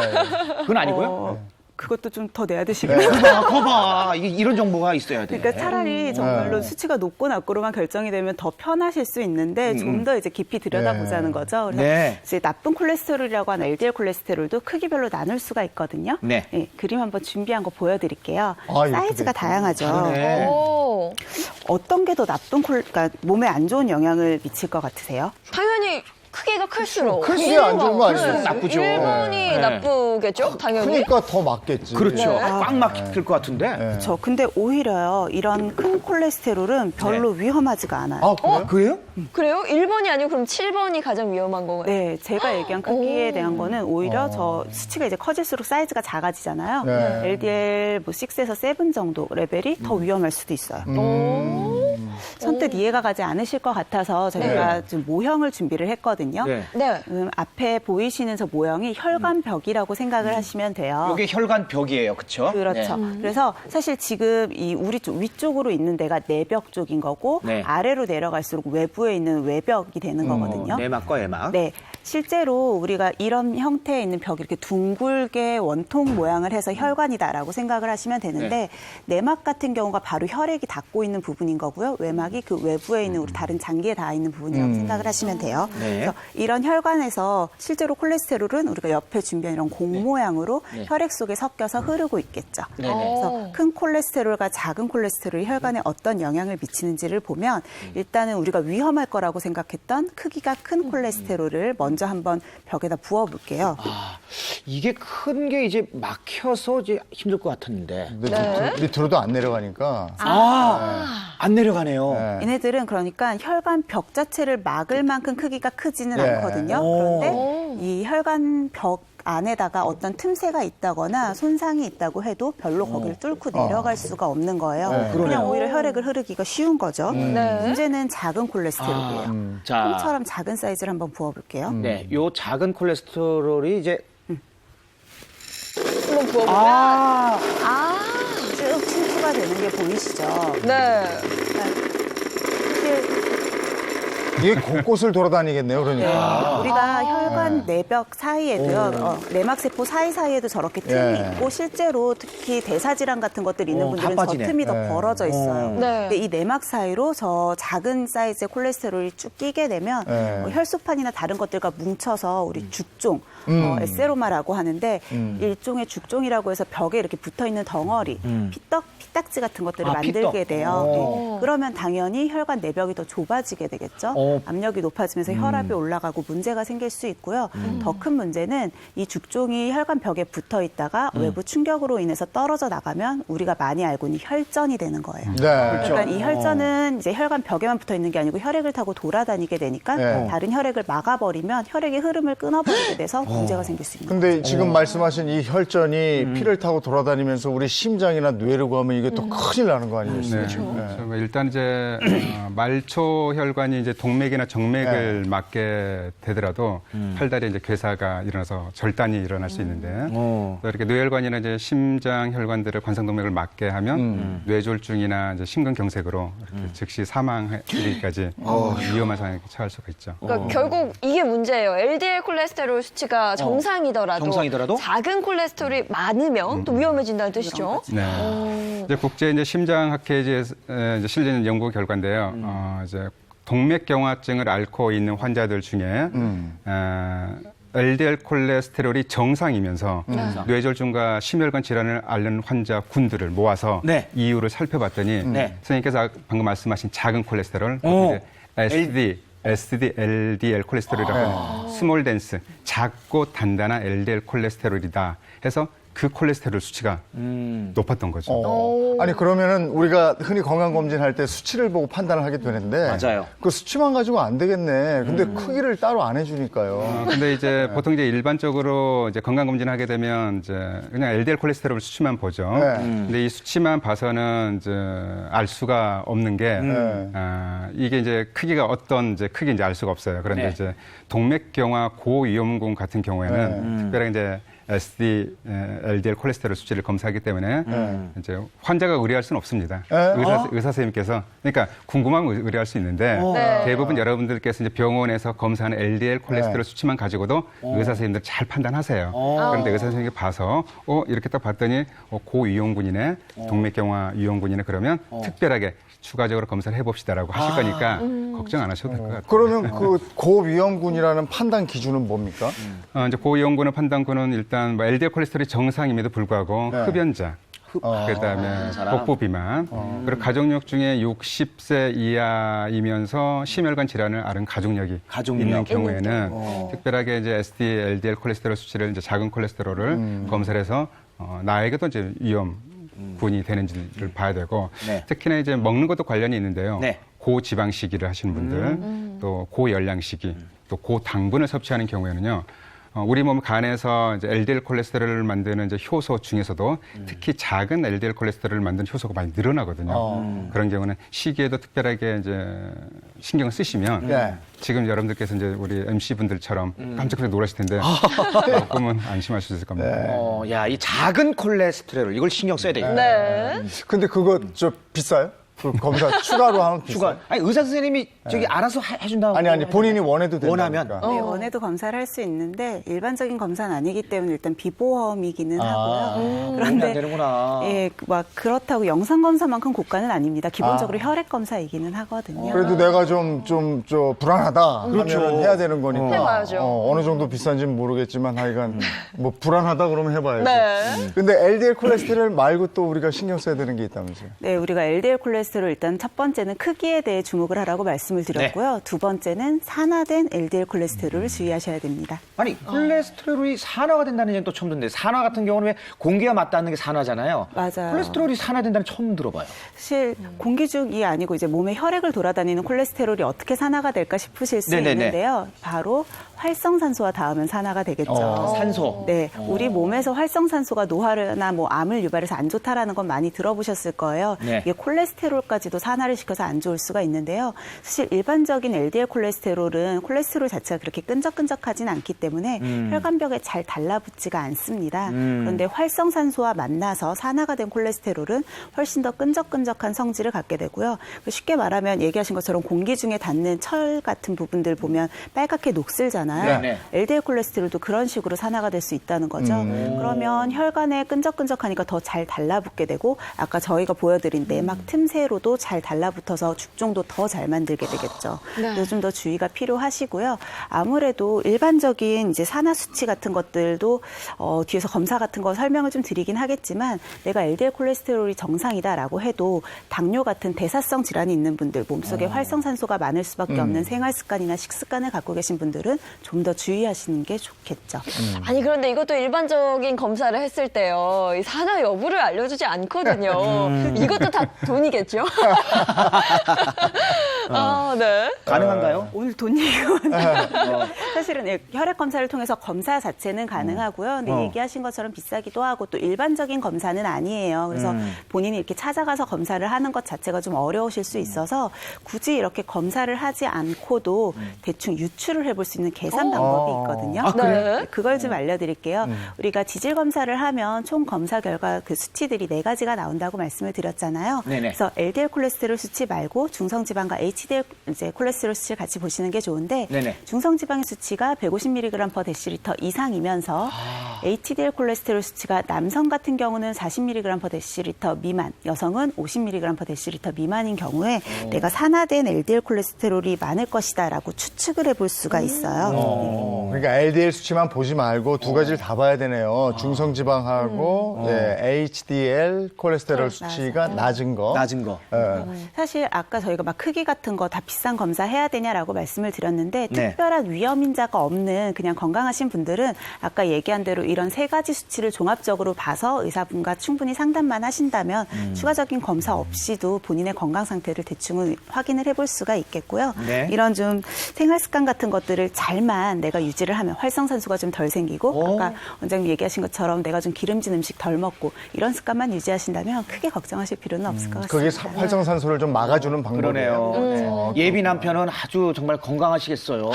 그건 아니고요. 그것도 좀 더 내야 되시고요. 거봐. 이런 정보가 있어야 돼. 그러니까 차라리 정말로 수치가 높고 낮고로만 결정이 되면 더 편하실 수 있는데 좀 더 이제 깊이 들여다보자는 거죠. 그래서 네. 이제 나쁜 콜레스테롤이라고 하는 LDL 콜레스테롤도 크기별로 나눌 수가 있거든요. 네. 그림 한번 준비한 거 보여드릴게요. 이렇게 사이즈가 돼 다양하죠. 다르네. 오, 어떤 게 더 그러니까 몸에 안 좋은 영향을 미칠 것 같으세요? 당연히 크기가 클수록 클수록 안 좋은 거 아니에요? 나쁘죠. 1번이 네. 나쁘겠죠, 당연히. 그러니까 더 맞겠지. 그렇죠. 네. 꽉 막힐 것 같은데. 그렇죠. 근데 오히려요, 이런 큰 콜레스테롤은 별로 위험하지가 않아요. 아, 그래요? 그래요? 그래요? 1번이 아니고 그럼 7번이 가장 위험한 건가요? 네, 제가 얘기한 크기에 대한 거는 오히려 저 수치가 이제 커질수록 사이즈가 작아지잖아요. 네. LDL 6에서 7 정도 레벨이 더 위험할 수도 있어요. 선뜻 이해가 가지 않으실 것 같아서 저희가 좀 모형을 준비를 했거든요. 네. 네. 앞에 보이시는 저 모형이 혈관벽이라고 생각을 하시면 돼요. 이게 혈관벽이에요. 그렇죠? 그렇죠. 그래서 사실 지금 이 우리 쪽 위쪽으로 있는 데가 내벽 쪽인 거고 네. 아래로 내려갈수록 외부에 있는 외벽이 되는 거거든요. 내막과 외막. 네. 실제로 우리가 이런 형태에 있는 벽이 이렇게 둥글게 원통 모양을 해서 혈관이다라고 생각을 하시면 되는데 내막 같은 경우가 바로 혈액이 닿고 있는 부분인 거고요. 외막이 그 외부에 있는 우리 다른 장기에 닿아 있는 부분이라고 생각을 하시면 돼요. 네. 그래서 이런 혈관에서 실제로 콜레스테롤은 우리가 옆에 준비한 이런 공 모양으로 혈액 속에 섞여서 흐르고 있겠죠. 그래서 큰 콜레스테롤과 작은 콜레스테롤이 혈관에 어떤 영향을 미치는지를 보면 일단은 우리가 위험할 거라고 생각했던 크기가 큰 콜레스테롤을 먼저 한번 벽에다 부어볼게요. 이게 큰 게 이제 막혀서 이제 힘들 것 같았는데. 근데 밑으로도 안 내려가니까. 안 내려가네요. 그러네요. 네. 얘네들은 그러니까 혈관 벽 자체를 막을 만큼 크기가 크지는 예. 않거든요. 그런데 이 혈관 벽 안에다가 어떤 틈새가 있다거나 손상이 있다고 해도 별로 거기를 뚫고 내려갈 수가 없는 거예요. 네. 그냥 오히려 혈액을 흐르기가 쉬운 거죠. 네. 문제는 작은 콜레스테롤이에요. 자, 콩처럼 작은 사이즈를 한번 부어볼게요. 네, 요 작은 콜레스테롤이 이제 한번 부어보면 아, 쭉 침투가 되는 게 보이시죠? 네. 이게 이게 곳곳을 돌아다니겠네요, 그러니까. 우리가 혈관 내벽 사이에도요, 내막세포 사이사이에도 저렇게 틈이 예. 있고 실제로 특히 대사질환 같은 것들 있는 다 분들은 저 빠지네. 틈이 더 예. 벌어져 있어요. 네. 근데 이 내막 사이로 저 작은 사이즈의 콜레스테롤이 쭉 끼게 되면 예. 혈소판이나 다른 것들과 뭉쳐서 우리 죽종, 에세로마라고 하는데 일종의 죽종이라고 해서 벽에 이렇게 붙어있는 덩어리, 피딱지 같은 것들을 아, 만들게 피떡. 돼요. 네. 그러면 당연히 혈관 내벽이 더 좁아지게 되겠죠. 압력이 높아지면서 혈압이 올라가고 문제가 생길 수 있고요. 더 큰 문제는 이 죽종이 혈관 벽에 붙어 있다가 외부 충격으로 인해서 떨어져 나가면 우리가 많이 알고 있는 혈전이 되는 거예요. 네. 그러니까 이 혈전은 이제 혈관 벽에만 붙어 있는 게 아니고 혈액을 타고 돌아다니게 되니까 네. 다른 혈액을 막아버리면 혈액의 흐름을 끊어버리게 돼서 문제가 생길 수 있는 거예요. 근데 지금 말씀하신 이 혈전이 피를 타고 돌아다니면서 우리 심장이나 뇌를 가면 이게 또 큰일 나는 거 아니겠어요? 네. 그래서 일단 이제 말초 혈관이 이제 동맥이나 정맥을 막게 되더라도 팔다리에 이제 괴사가 일어나서 절단이 일어날 수 있는데 또 이렇게 뇌혈관이나 이제 심장 혈관들을 관상동맥을 막게 하면 뇌졸중이나 이제 심근경색으로 이렇게 즉시 사망하기까지 위험한 상황에 처할 수가 있죠. 그러니까 결국 이게 문제예요. LDL 콜레스테롤 수치가 정상이더라도 작은 콜레스테롤이 많으면 또 위험해진다는 뜻이죠. 네. 이제 국제 이제 심장학회에 이제 실리는 연구 결과인데요. 이제 동맥경화증을 앓고 있는 환자들 중에 LDL 콜레스테롤이 정상이면서 뇌졸중과 심혈관 질환을 앓는 환자 군들을 모아서 네. 이유를 살펴봤더니 네. 선생님께서 방금 말씀하신 작은 콜레스테롤, SD, LDL 콜레스테롤이라고 스몰 덴스, 작고 단단한 LDL 콜레스테롤이다 해서 그 콜레스테롤 수치가 높았던 거죠. 아니 그러면은 우리가 흔히 건강검진할 때 수치를 보고 판단을 하게 되는데 맞아요. 그 수치만 가지고 안 되겠네. 근데 크기를 따로 안 해주니까요. 근데 이제 보통 이제 일반적으로 이제 건강검진을 하게 되면 이제 그냥 LDL 콜레스테롤 수치만 보죠. 네. 근데 이 수치만 봐서는 이제 알 수가 없는 게 이게 이제 크기가 어떤 이제 크기인지 알 수가 없어요. 그런데 네. 이제 동맥경화 고위험군 같은 경우에는 특별히 이제 SD, LDL 콜레스테롤 수치를 검사하기 때문에 이제 환자가 의뢰할 수는 없습니다. 의사 선생님께서 그러니까 궁금하면 의뢰할 수 있는데 네. 대부분 여러분들께서 이제 병원에서 검사하는 LDL 콜레스테롤 수치만 가지고도 의사 선생님들 잘 판단하세요. 그런데 의사 선생님이 봐서 이렇게 딱 봤더니 고위험군이네, 동맥경화 위험군이네 그러면 특별하게 추가적으로 검사를 해봅시다라고 하실 거니까 걱정 안 하셔도 될 것 같아요. 그러면 그 고위험군이라는 판단 기준은 뭡니까? 이제 고위험군의 판단군은 일단 뭐 LDL 콜레스테롤이 정상임에도 불구하고 흡연자, 그다음에 복부 비만, 그리고 가족력 중에 60세 이하이면서 심혈관 질환을 앓은 가족력이 있는 경우에는 특별하게 이제 SD, LDL 콜레스테롤 수치를 이제 작은 콜레스테롤을 검사를 해서 나에게도 이제 위험군이 되는지를 봐야 되고 특히나 이제 먹는 것도 관련이 있는데요. 고지방 시기를 하시는 분들, 또 고열량 시기, 또 고당분을 섭취하는 경우에는요. 우리 몸 간에서 이제 LDL 콜레스테롤을 만드는 이제 효소 중에서도 특히 작은 LDL 콜레스테롤을 만드는 효소가 많이 늘어나거든요. 그런 경우는 시기에도 특별하게 이제 신경을 쓰시면 지금 여러분들께서 이제 우리 MC 분들처럼 깜짝 놀라실 텐데 조금은 안심할 수 있을 겁니다. 야, 이 작은 콜레스테롤 이걸 신경 써야 되겠네. 네. 근데 그거 저 비싸요? 그 검사 추가로 하면 비싸요? 아니 의사 선생님이 저기 알아서 해준다고. 아니 본인이 원해도 된다니까. 원하면. 네, 원해도 검사를 할 수 있는데 일반적인 검사는 아니기 때문에 일단 비보험이기는 하고요. 그런데 안 되는구나. 예, 막 그렇다고 영상 검사만큼 고가는 아닙니다. 기본적으로 혈액 검사이기는 하거든요. 그래도 내가 좀 불안하다 하면 해야 되는 거니까. 해봐야죠. 어느 정도 비싼지는 모르겠지만 하여간 뭐 불안하다 그러면 해봐야죠. 네. 근데 LDL 콜레스테롤 말고 또 우리가 신경 써야 되는 게 있다면서요? 네, 우리가 LDL 콜레스테롤 콜레스테롤 일단 첫 번째는 크기에 대해 주목을 하라고 말씀을 드렸고요. 두 번째는 산화된 LDL 콜레스테롤을 주의하셔야 됩니다. 아니 콜레스테롤이 산화가 된다는 얘기는 또 처음 듣는데 산화 같은 경우는 왜 공기와 맞닿는 게 산화잖아요. 맞아요. 콜레스테롤이 산화된다는 처음 들어봐요. 사실 공기 중이 아니고 이제 몸에 혈액을 돌아다니는 콜레스테롤이 어떻게 산화가 될까 싶으실 수 네네네. 있는데요. 바로 활성산소와 닿으면 산화가 되겠죠. 산소. 네, 우리 몸에서 활성산소가 노화나 뭐 암을 유발해서 안 좋다라는 건 많이 들어보셨을 거예요. 네. 이게 콜레스테롤까지도 산화를 시켜서 안 좋을 수가 있는데요. 사실 일반적인 LDL 콜레스테롤은 콜레스테롤 자체가 그렇게 끈적끈적하진 않기 때문에 혈관벽에 잘 달라붙지가 않습니다. 그런데 활성산소와 만나서 산화가 된 콜레스테롤은 훨씬 더 끈적끈적한 성질을 갖게 되고요. 쉽게 말하면 얘기하신 것처럼 공기 중에 닿는 철 같은 부분들 보면 빨갛게 녹슬잖아요. 네네. LDL 콜레스테롤도 그런 식으로 산화가 될 수 있다는 거죠. 그러면 혈관에 끈적끈적하니까 더 잘 달라붙게 되고 아까 저희가 보여드린 내막 틈새로도 잘 달라붙어서 죽종도 더 잘 만들게 되겠죠. 네. 좀 더 주의가 필요하시고요. 아무래도 일반적인 이제 산화 수치 같은 것들도 뒤에서 검사 같은 거 설명을 좀 드리긴 하겠지만 내가 LDL 콜레스테롤이 정상이다라고 해도 당뇨 같은 대사성 질환이 있는 분들 몸속에 활성산소가 많을 수밖에 없는 생활 습관이나 식습관을 갖고 계신 분들은 좀 더 주의하시는 게 좋겠죠. 아니 그런데 이것도 일반적인 검사를 했을 때요. 이 산화 여부를 알려주지 않거든요. 이것도 다 돈이겠죠? 아, 네. 가능한가요? 오늘 돈 얘기만 사실은 혈액 검사를 통해서 검사 자체는 가능하고요. 근데 얘기하신 것처럼 비싸기도 하고 또 일반적인 검사는 아니에요. 그래서 본인이 이렇게 찾아가서 검사를 하는 것 자체가 좀 어려우실 수 있어서 굳이 이렇게 검사를 하지 않고도 대충 유추를 해볼 수 있는 계산 방법이 있거든요. 아, 그래요? 네. 그걸 좀 알려드릴게요. 우리가 지질 검사를 하면 총 검사 결과 그 수치들이 4가지가 나온다고 말씀을 드렸잖아요. 네네. 그래서 LDL 콜레스테롤 수치 말고 중성지방과 HDL 이제 콜레스테롤 수치를 같이 보시는 게 좋은데 네네. 중성지방의 수치가 150mg/dL 이상이면서 HDL 콜레스테롤 수치가 남성 같은 경우는 40mg/dL 미만, 여성은 50mg/dL 미만인 경우에 내가 산화된 LDL 콜레스테롤이 많을 것이다라고 추측을 해볼 수가 있어요. 그러니까 LDL 수치만 보지 말고 두 가지를 다 봐야 되네요. 중성지방하고 HDL 콜레스테롤 수치가 낮은 거. 낮은 거. 사실 아까 저희가 막 크기 같은 거 다 비싼 검사 해야 되냐라고 말씀을 드렸는데 네. 특별한 위험 인자가 없는 그냥 건강하신 분들은 아까 얘기한 대로 이런 3가지 수치를 종합적으로 봐서 의사분과 충분히 상담만 하신다면 추가적인 검사 없이도 본인의 건강 상태를 대충 확인을 해볼 수가 있겠고요. 네. 이런 좀 생활 습관 같은 것들을 잘만 내가 유지를 하면 활성산소가 좀 덜 생기고 아까 원장님 얘기하신 것처럼 내가 좀 기름진 음식 덜 먹고 이런 습관만 유지하신다면 크게 걱정하실 필요는 없을 것 같습니다. 그게 활성산소를 좀 막아주는 방법이에요. 그러네요. 예비 남편은 아주 정말 건강하시겠어요.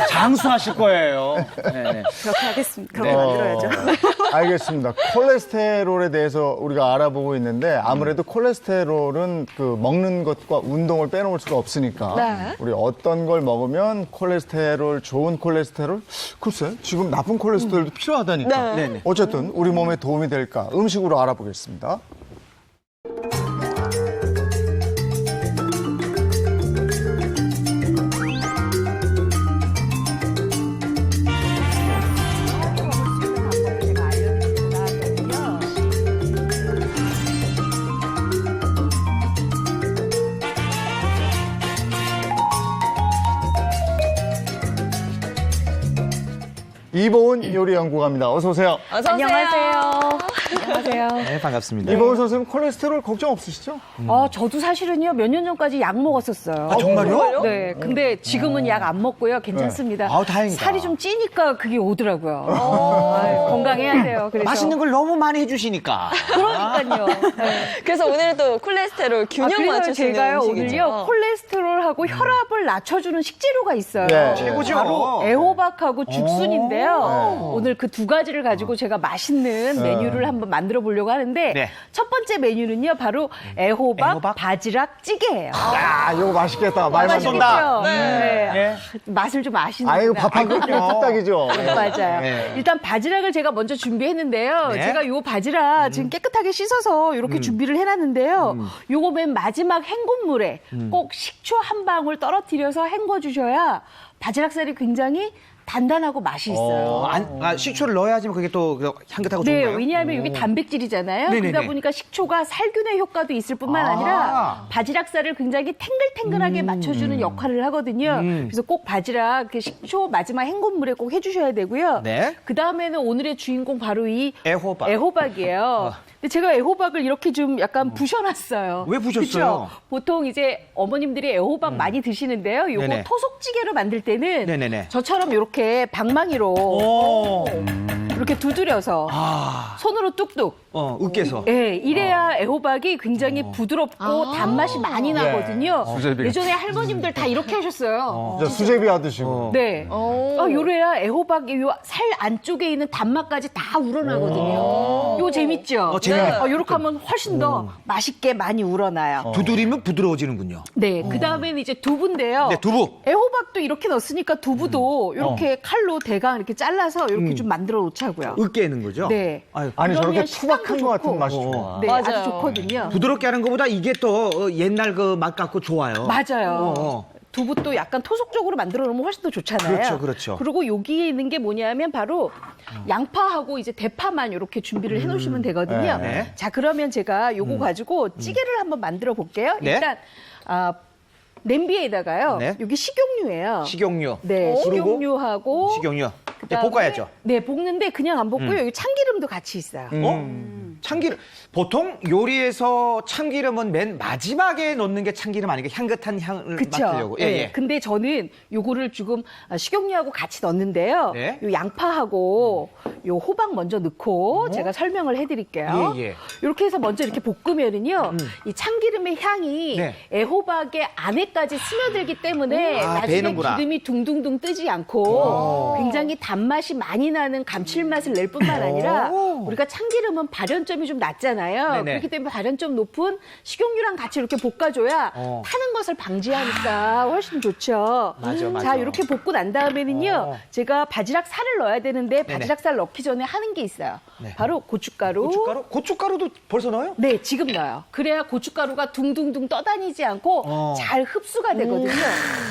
장수하실 거예요. 네. 그렇게 하겠습니다. 그렇게 네. 만들어야죠. 알겠습니다. 콜레스테롤에 대해서 우리가 알아보고 있는데 아무래도 콜레스테롤은 그 먹는 것과 운동을 빼놓을 수가 없으니까 네. 우리 어떤 걸 먹으면 콜레스테롤, 좋은 콜레스테롤? 글쎄, 지금 나쁜 콜레스테롤도 필요하다니까. 네. 어쨌든 우리 몸에 도움이 될까? 음식으로 알아보겠습니다. 이보은 요리연구가입니다. 어서 오세요. 어서 오세요. 안녕하세요. 네, 반갑습니다. 이보은 선생님 콜레스테롤 걱정 없으시죠? 저도 사실은요, 몇 년 전까지 약 먹었었어요. 정말요? 네. 근데 지금은 약 안 먹고요. 괜찮습니다. 아우, 다행이다. 살이 좀 찌니까 그게 오더라고요. 건강해야 돼요. 그래서. 맛있는 걸 너무 많이 해주시니까. 그러니까요. 네. 그래서 오늘은 또 콜레스테롤 균형 그래서 맞추시는 제가요, 음식이죠. 오늘요, 콜레스테롤하고 혈압을 낮춰주는 식재료가 있어요. 네. 최고죠. 바로 애호박하고 죽순인데요. 오늘 그 두 가지를 가지고 제가 맛있는 메뉴를 한번 만들어 보려고 하는데 네. 첫 번째 메뉴는요, 바로 애호박, 애호박? 바지락 찌개예요. 야, 이거 맛있겠다. 말만 쏜다. 맛있겠죠? 네. 맛을 좀 아시는 아, 이거 밥 한 그릇이면 뚝딱이죠. 맞아요. 네. 일단 바지락을 제가 먼저 준비했는데요. 네. 제가 요 바지락 지금 깨끗하게 씻어서 이렇게 준비를 해놨는데요. 요거 맨 마지막 헹군물에 꼭 식초 한 방울 떨어뜨려서 헹궈 주셔야 바지락살이 굉장히 단단하고 맛이 있어요. 식초를 넣어야지 그게 또 향긋하고 네, 좋은가요? 왜냐하면 이게 단백질이잖아요. 네네네. 그러다 보니까 식초가 살균의 효과도 있을 뿐만 아니라 바지락살을 굉장히 탱글탱글하게 맞춰주는 역할을 하거든요. 그래서 꼭 바지락 그 식초 마지막 헹궈물에 꼭 해주셔야 되고요. 네. 그 다음에는 오늘의 주인공 바로 이 애호박. 애호박이에요. 근데 제가 애호박을 이렇게 좀 약간 부셔놨어요. 왜 부셨어요? 그쵸? 보통 이제 어머님들이 애호박 많이 드시는데요. 요거 네네. 토속찌개로 만들 때는 네네네. 저처럼 이렇게 방망이로 오. 이렇게 두드려서 손으로 뚝뚝. 으깨서. 예, 이래야 애호박이 굉장히 부드럽고 단맛이 많이 나거든요. 수제비 예전에 할머님들 다 이렇게 하셨어요. 이제 수제비 하듯이. 네. 요래야 애호박 살 안쪽에 있는 단맛까지 다 우러나거든요. 이거 재밌죠? 재밌네. 이렇게 하면 훨씬 더 맛있게 많이 우러나요. 두드리면 부드러워지는군요. 네. 그 다음에는 이제 두부인데요. 네, 두부. 애호박도 이렇게 넣었으니까 두부도 이렇게 칼로 대강 이렇게 잘라서 이렇게 좀 만들어 놓자고요. 으깨는 거죠? 네. 아유, 아니 저렇게 그러면 투박한 식감도 것 같은 좋고. 맛이 좋아. 네, 맞아요. 아주 좋거든요. 부드럽게 하는 것보다 이게 또 옛날 그 맛 같고 좋아요. 맞아요. 두부도 약간 토속적으로 만들어 놓으면 훨씬 더 좋잖아요. 그렇죠, 그렇죠. 그리고 여기에 있는 게 뭐냐면 바로 양파하고 이제 대파만 이렇게 준비를 해 놓으시면 되거든요. 네. 자, 그러면 제가 요거 가지고 찌개를 한번 만들어 볼게요. 네. 일단 냄비에다가요. 네. 여기 식용유예요. 식용유. 네, 그리고 식용유하고 식용유. 네, 그다음에 볶아야죠. 네, 볶는데 그냥 안 볶고요. 여기 참기름도 같이 있어요. 참기름. 보통 요리에서 참기름은 맨 마지막에 넣는 게 참기름 아니까 향긋한 향을 그쵸. 맡으려고. 예, 네. 예. 근데 저는 요거를 지금 식용유하고 같이 넣는데요. 네. 요 양파하고 요 호박 먼저 넣고 제가 설명을 해드릴게요. 예, 예. 이렇게 해서 먼저 이렇게 볶으면은요, 이 참기름의 향이 네. 애호박의 안에까지 스며들기 때문에 나중에 배는구나. 기름이 둥둥둥 뜨지 않고 굉장히 단맛이 많이 나는 감칠맛을 낼 뿐만 아니라 우리가 참기름은 발연점이 좀 낮잖아요. 네네. 그렇기 때문에 발연점 높은 식용유랑 같이 이렇게 볶아줘야 타는 것을 방지하니까 훨씬 좋죠. 맞아, 맞아. 자, 이렇게 볶고 난 다음에는요, 제가 바지락 살을 넣어야 되는데 바지락 살 넣기 전에 하는 게 있어요. 네. 바로 고춧가루. 고춧가루? 고춧가루도 벌써 넣어요? 네, 지금 넣어요. 그래야 고춧가루가 둥둥둥 떠다니지 않고 잘 흡수가 되거든요.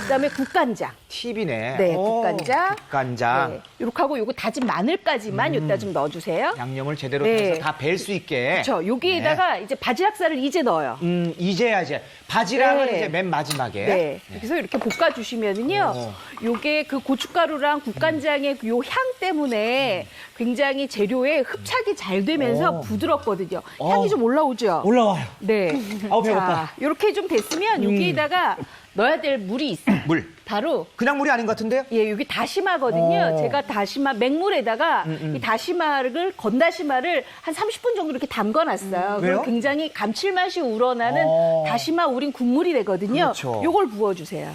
그다음에 국간장. 팁이네. 네, 오, 국간장. 국간장. 네, 이렇게 하고 요거 다진 마늘까지만 요따 좀 넣어주세요. 양념을 제대로 네. 해서 다 벨 수 있게. 그렇죠. 여기에다가 이제 바지락살을 이제 넣어요. 이제야 이제 바지락은 네. 이제 맨 마지막에. 네. 그래서 이렇게 볶아주시면은요, 요게 그 고춧가루랑 국간장의 요 향 때문에 굉장히 재료에 흡착이 잘 되면서 부드럽거든요. 향이 좀 올라오죠? 올라와요. 네. 아우, 배고파. 자, 이렇게 좀 됐으면 여기에다가 넣어야 될 물이 있어요. 물. 바로 그냥 물이 아닌 것 같은데요? 예, 여기 다시마거든요. 제가 다시마 맹물에다가 이 다시마를 건다시마를 한 30분 정도 이렇게 담궈놨어요. 왜요? 그럼 굉장히 감칠맛이 우러나는 다시마 우린 국물이 되거든요. 그렇죠. 요걸 부어주세요.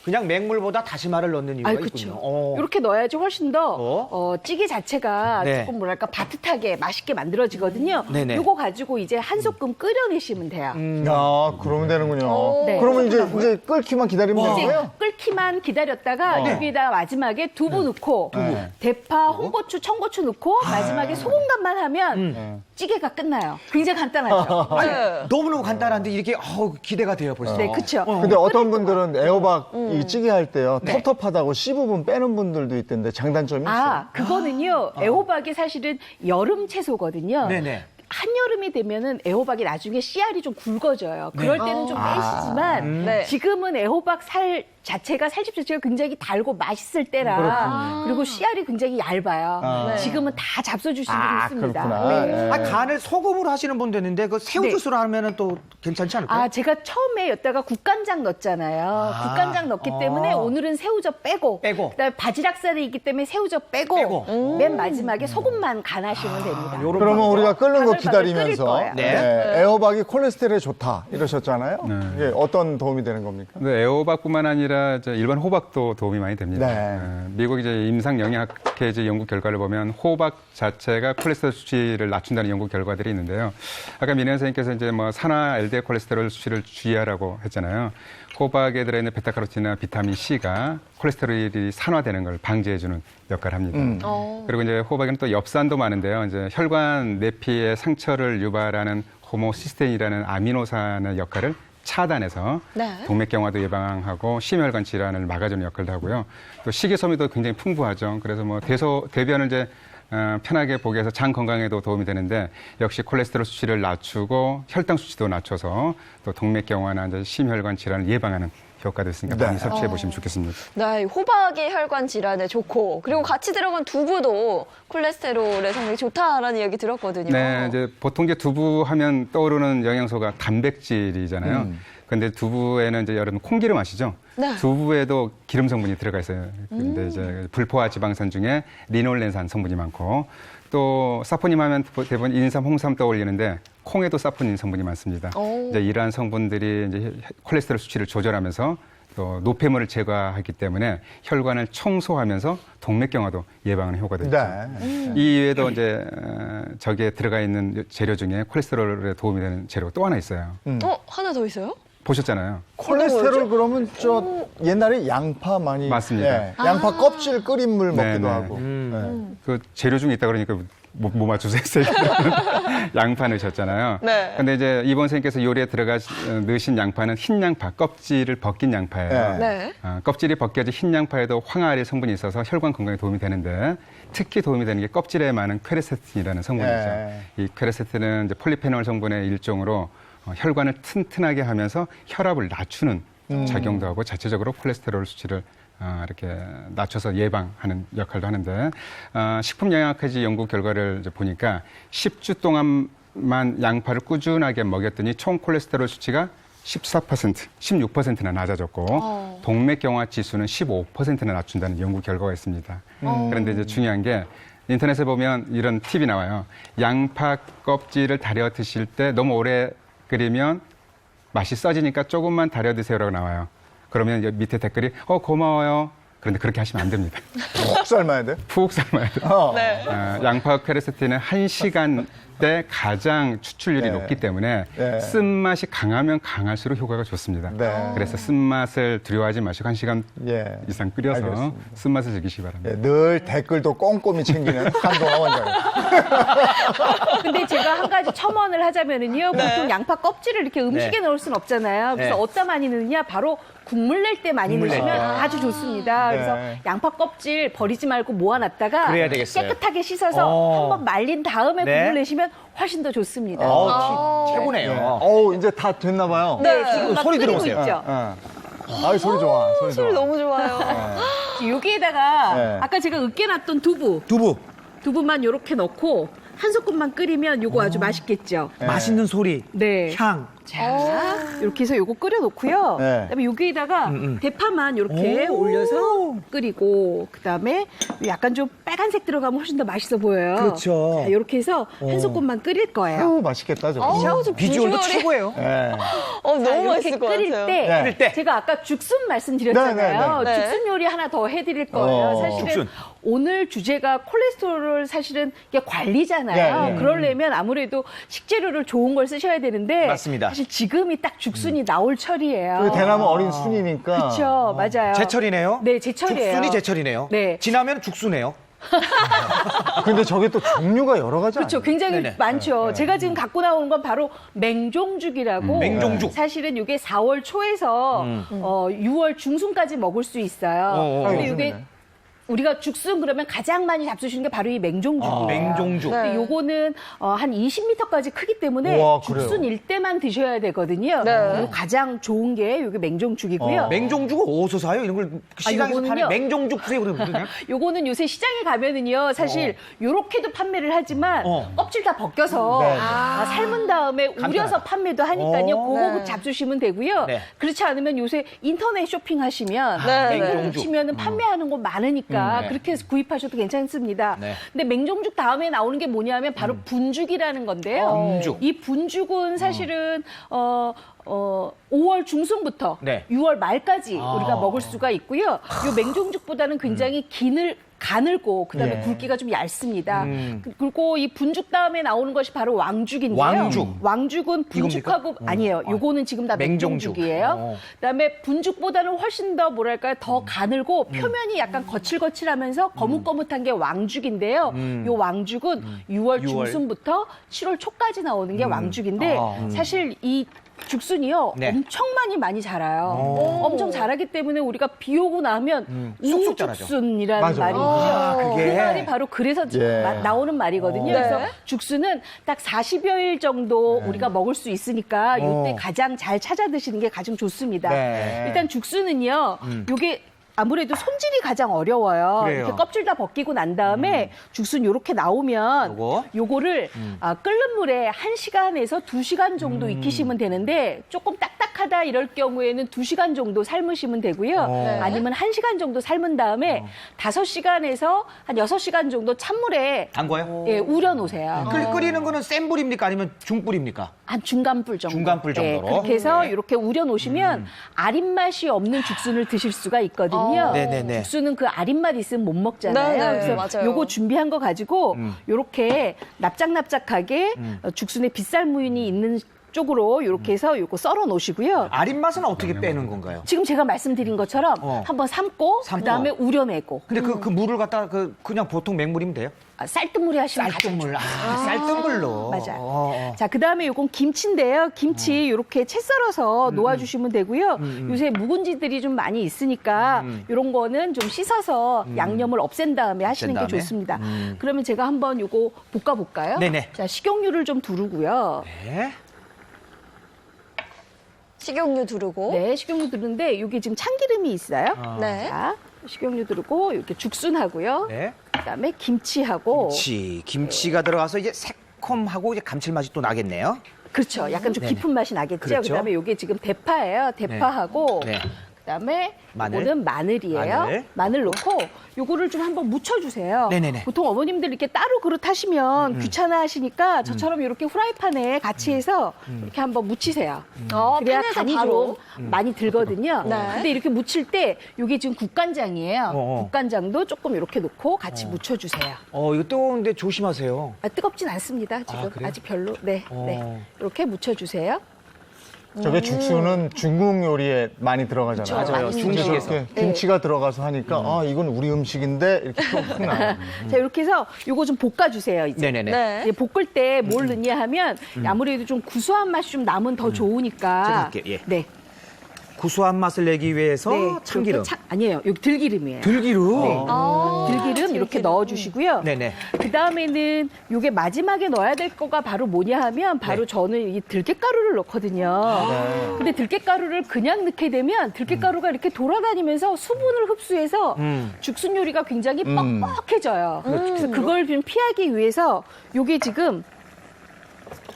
그냥 맹물보다 다시마를 넣는 이유가 아이, 있군요. 그렇죠. 이렇게 넣어야지 훨씬 더 찌개 자체가 네. 조금 뭐랄까 바듯하게 맛있게 만들어지거든요. 네네. 요거 가지고 이제 한 소끔 끓여내시면 돼요. 야, 그러면 되는군요. 네. 그러면 이제 끓기만 기다리면 되는 이제 거예요? 끓기만 기다렸다가 여기에다 마지막에 두부 넣고 대파, 홍고추, 청고추 넣고 마지막에 소금 간만 하면 찌개가 끝나요. 굉장히 간단하죠. 너무너무 간단한데 이렇게 기대가 돼요 벌써. 네, 그렇죠. 근데 어떤 분들은 애호박 이 찌개 할 때요, 텁텁하다고 씹으면 빼는 분들도 있던데 장단점이 있어요. 그거는요. 애호박이 사실은 여름 채소거든요. 네네. 한여름이 되면은 애호박이 나중에 씨알이 좀 굵어져요. 그럴 때는 좀 빼시지만 네. 지금은 애호박 살 자체가 살집 자체가 굉장히 달고 맛있을 때라 그리고 씨알이 굉장히 얇아요. 지금은 다 잡숴주신 분이 있습니다. 그렇구나. 네. 네. 간을 소금으로 하시는 분 되는데 그 새우 네. 주스로 하면은 또 괜찮지 않을까요? 제가 처음에 여기다가 국간장 넣었잖아요. 국간장 넣기 때문에 오늘은 새우젓 빼고, 그다음에 바지락살이 있기 때문에 새우젓 빼고, 맨 마지막에 소금만 간하시면 됩니다. 요런 그러면 방법. 우리가 끓는 거 바글바글 끓일 기다리면서 거예요. 네. 애호박이 콜레스테롤에 좋다 이러셨잖아요. 이게 어떤 도움이 되는 겁니까? 근데 애호박뿐만 아니라 이제 일반 호박도 도움이 많이 됩니다. 네. 미국 이제 임상영양학회 이제 연구 결과를 보면 호박 자체가 콜레스테롤 수치를 낮춘다는 연구 결과들이 있는데요. 아까 민혜 선생님께서 이제 뭐 산화 LDL 콜레스테롤 수치를 주의하라고 했잖아요. 호박에 들어있는 베타카로틴이나 비타민 C가 콜레스테롤이 산화되는 걸 방지해주는 역할을 합니다. 그리고 이제 호박에는 또 엽산도 많은데요. 이제 혈관 내피의 상처를 유발하는 호모시스테인이라는 아미노산의 역할을 차단해서 네. 동맥경화도 예방하고 심혈관 질환을 막아주는 역할도 하고요. 또 식이섬유도 굉장히 풍부하죠. 그래서 뭐 대변을 이제 편하게 보기 위해서 장 건강에도 도움이 되는데 역시 콜레스테롤 수치를 낮추고 혈당 수치도 낮춰서 또 동맥경화나 이제 심혈관 질환을 예방하는 효과도 있으니까 네. 많이 섭취해 보시면 좋겠습니다. 네, 호박이 혈관 질환에 좋고 그리고 같이 들어간 두부도 콜레스테롤에 상당히 좋다라는 이야기 들었거든요. 네, 이제 보통 이제 두부 하면 떠오르는 영양소가 단백질이잖아요. 근데 두부에는 이제 여러분 콩기름 아시죠? 네. 두부에도 기름 성분이 들어가 있어요. 근데 이제 불포화 지방산 중에 리놀렌산 성분이 많고 또 사포닌 하면 대부분 인삼, 홍삼 떠올리는데 콩에도 사포닌 성분이 많습니다. 오. 이제 이러한 성분들이 이제 콜레스테롤 수치를 조절하면서 또 노폐물을 제거하기 때문에 혈관을 청소하면서 동맥경화도 예방하는 효과도 있죠. 네. 이 이외에도 이제 저기에 들어가 있는 재료 중에 콜레스테롤에 도움이 되는 재료가 또 하나 있어요. 하나 더 있어요? 보셨잖아요. 콜레스테롤 그러면 저 옛날에 양파 많이 맞습니다. 예, 양파 껍질 끓인 물 네, 먹기도 네. 하고. 예. 그 재료 중에 있다 그러니까 뭐 맞추세요? 양파 넣으셨잖아요. 네. 근데 이제 이번 선생님께서 요리에 넣으신 양파는 흰 양파, 껍질을 벗긴 양파예요. 네. 네. 껍질이 벗겨진 흰 양파에도 황아리 성분이 있어서 혈관 건강에 도움이 되는데 특히 도움이 되는 게 껍질에 많은 퀘르세틴이라는 성분이죠. 네. 이 퀘르세틴은 이제 폴리페놀 성분의 일종으로 혈관을 튼튼하게 하면서 혈압을 낮추는 작용도 하고 자체적으로 콜레스테롤 수치를 이렇게 낮춰서 예방하는 역할도 하는데 식품영양학회지 연구 결과를 이제 보니까 10주 동안만 양파를 꾸준하게 먹였더니 총 콜레스테롤 수치가 14%, 16%나 낮아졌고 동맥경화 지수는 15%나 낮춘다는 연구 결과가 있습니다. 그런데 이제 중요한 게 인터넷에 보면 이런 팁이 나와요. 양파 껍질을 다려 드실 때 너무 오래 끓이면 맛이 써지니까 조금만 다려 드세요라고 나와요. 그러면 이제 밑에 댓글이 고마워요. 그런데 그렇게 하시면 안 됩니다. 푹 삶아야 돼. 푹 삶아야 돼요. 네. 양파 퀘르세틴은 1시간 때 가장 추출률이 네. 높기 때문에 네. 쓴맛이 강하면 강할수록 효과가 좋습니다. 네. 그래서 쓴맛을 두려워하지 마시고 1시간 예. 이상 끓여서 알겠습니다. 쓴맛을 즐기시기 바랍니다. 예, 늘 댓글도 꼼꼼히 챙기는 한동안 원장님. 근데 제가 한 가지 첨언을 하자면은요. 보통 양파 껍질을 이렇게 음식에 넣을 수는 없잖아요. 그래서 네. 어디다 많이 넣느냐? 바로 국물 낼 때 많이 국물 낼 넣으시면 때. 아주 좋습니다. 네. 그래서 양파 껍질 버리지 말고 모아놨다가 그래야 되겠어요. 깨끗하게 씻어서 한번 말린 다음에 네. 국물 내시면 훨씬 더 좋습니다. 최고네요. 어우, 이제 다 됐나 봐요. 네. 지금 막 소리 끓이고 들어보세요. 있죠. 아이, 소리 좋아. 소리 좋아. 소리 너무 좋아요. 여기에다가 네. 아까 제가 으깨놨던 두부만 이렇게 넣고 한 소끔만 끓이면 요거 아주 맛있겠죠. 맛있는 소리, 네. 향. 자, 이렇게 해서 요거 끓여놓고요. 네. 그다음에 여기에다가 대파만 이렇게 올려서 끓이고, 그다음에 약간 좀 빨간색 들어가면 훨씬 더 맛있어 보여요. 그렇죠. 자, 이렇게 해서 한 소끔만 끓일 거예요. 아우, 맛있겠다, 저거. 저 비주얼도 비주얼이- 최고예요. 예. 너무 자, 이렇게 맛있을 것 끓일 같아요. 때, 네. 끓일 때. 제가 아까 죽순 말씀드렸잖아요. 네, 네. 네. 죽순 요리 하나 더 해드릴 거예요. 사실은 죽순. 오늘 주제가 콜레스테롤을 사실은 이게 관리잖아요. 네, 네. 그러려면 아무래도 식재료를 좋은 걸 쓰셔야 되는데 맞습니다. 사실 지금이 딱 죽순이 나올 철이에요. 그리고 대나무 어린 순이니까. 그렇죠, 맞아요. 제철이네요. 네, 제철이에요. 죽순이 제철이네요. 네. 지나면 죽순이에요. 근데 저게 또 종류가 여러 가지 그렇죠. 아니에요? 굉장히 네네. 많죠. 제가 지금 갖고 나오는 건 바로 맹종죽이라고. 맹종죽. 사실은 이게 4월 초에서 6월 중순까지 먹을 수 있어요. 근데 이게 요즘이네. 우리가 죽순 그러면 가장 많이 잡수시는 게 바로 이 맹종죽이에요. 맹종죽. 네. 근데 요거는 한 20m까지 크기 때문에 우와, 그래요? 죽순일 때만 드셔야 되거든요. 네. 그리고 가장 좋은 게 요게 맹종죽이고요. 맹종죽은 어디서 사요? 이런 걸 시장에서 요거는요. 파는 맹종죽 주세요 그러거든요. 요거는 요새 시장에 가면은요, 사실 요렇게도 판매를 하지만 껍질 다 벗겨서 네. 삶은 다음에 우려서 판매도 하니까요. 그거 네. 잡수시면 되고요. 네. 그렇지 않으면 요새 인터넷 쇼핑하시면 네, 맹종죽. 치면은 판매하는 곳 많으니까 네. 그렇게 해서 구입하셔도 괜찮습니다. 네. 근데 맹종죽 다음에 나오는 게 뭐냐면 바로 분죽이라는 건데요. 분죽. 이 분죽은 사실은 5월 중순부터 네. 6월 말까지 우리가 먹을 수가 있고요. 요 맹종죽보다는 굉장히 가늘고 그다음에 예. 굵기가 좀 얇습니다. 그리고 이 분죽 다음에 나오는 것이 바로 왕죽인데요. 왕죽. 왕죽은 분죽하고 아니에요. 요거는 지금 다 맹종죽. 맹종죽이에요. 그다음에 분죽보다는 훨씬 더 뭐랄까요? 더 가늘고 표면이 약간 거칠거칠하면서 거뭇거뭇한 게 왕죽인데요. 요 왕죽은 6월 중순부터 7월 초까지 나오는 게 왕죽인데 사실 이 죽순이요 네. 엄청 많이 자라요. 엄청 자라기 때문에 우리가 비 오고 나면 쑥쑥 자라죠. 우죽순이라는 맞아. 말이 있죠. 아, 그게. 그 말이 바로 그래서 예. 나오는 말이거든요. 네. 그래서 죽순은 딱 40여일 정도 우리가 먹을 수 있으니까 이때 가장 잘 찾아 드시는 게 가장 좋습니다. 네. 일단 죽순은요. 요게 아무래도 손질이 가장 어려워요. 그래요. 이렇게 껍질 다 벗기고 난 다음에 죽순 요렇게 나오면 요거를 끓는 물에 1시간에서 2시간 정도 익히시면 되는데 조금 딱딱하다 이럴 경우에는 2시간 정도 삶으시면 되고요. 아니면 1시간 정도 삶은 다음에 5시간에서 한 6시간 정도 찬물에 담궈요? 예, 우려 놓으세요. 끓이는 거는 센 불입니까? 아니면 중불입니까? 한 중간불 정도. 중간불 정도로? 네, 그렇게 해서 이렇게 우려 놓으시면 아린 맛이 없는 죽순을 드실 수가 있거든요. 네네네. 죽순은 그 아린 맛 있으면 못 먹잖아요. 네, 네, 그래서 맞아요. 요거 준비한 거 가지고 요렇게 납작납작하게 죽순에 빗살무늬 있는 쪽으로 이렇게 해서 요거 썰어 놓으시고요. 아린 맛은 어떻게 빼는 건가요? 지금 제가 말씀드린 것처럼 한번 삶고 그다음에 우려내고 근데 그 물을 갖다 그냥 보통 맹물이면 돼요? 쌀뜨물에 하시면 가장 쌀뜨물. 쌀뜨물로. 맞아요. 자, 그 다음에 요건 김치인데요. 김치 이렇게 채 썰어서 놓아주시면 되고요. 요새 묵은지들이 좀 많이 있으니까 이런 거는 좀 씻어서 양념을 없앤 다음에 하시는 게 다음에? 좋습니다. 그러면 제가 한번 요거 볶아볼까요? 네네. 자, 식용유를 좀 두르고요. 네. 식용유 두르고. 네, 식용유 두르는데 여기 지금 참기름이 있어요. 네. 자, 식용유 두르고 이렇게 죽순하고요. 네. 그다음에 김치하고 김치가 들어가서 이제 새콤하고 이제 감칠맛이 또 나겠네요. 그렇죠. 약간 좀 네네. 깊은 맛이 나겠죠. 그렇죠. 그다음에 이게 지금 대파예요. 대파하고 네. 그다음에 마늘. 이거는 마늘이에요. 마늘 넣고 요거를 좀 한번 묻혀주세요. 네네네. 보통 어머님들 이렇게 따로 그릇 하시면 귀찮아하시니까 저처럼 이렇게 후라이팬에 같이 해서 이렇게 한번 묻히세요. 그래야 팬에서 간이 바로. 좀 많이 들거든요. 네. 근데 이렇게 묻힐 때 요게 지금 국간장이에요. 어어. 국간장도 조금 이렇게 넣고 같이 묻혀주세요. 이거 뜨거운데 조심하세요. 뜨겁진 않습니다. 지금 그래요? 아직 별로. 네, 네. 이렇게 묻혀주세요. 저게 죽순은 중국 요리에 많이 들어가잖아요. 그쵸, 맞아요. 중식에서. 이렇게 김치가 들어가서 하니까 아 이건 우리 음식인데 이렇게 훅 나요. 자, 이렇게 해서 요거 좀 볶아주세요, 이제. 네네네. 네. 이제 볶을 때 뭘 넣냐 하면 아무래도 좀 구수한 맛이 좀 나면 더 좋으니까. 제가 할게요, 예. 네. 구수한 맛을 내기 위해서 네. 참기름. 이렇게 아니에요. 여기 들기름이에요. 들기름. 네. 들기름 이렇게 넣어주시고요. 네네. 그 다음에는 요게 마지막에 넣어야 될 거가 바로 뭐냐 하면 바로 저는 이 들깨가루를 넣거든요. 근데 들깨가루를 그냥 넣게 되면 들깨가루가 이렇게 돌아다니면서 수분을 흡수해서 죽순 요리가 굉장히 뻑뻑해져요. 그래서 그걸 좀 피하기 위해서 요게 지금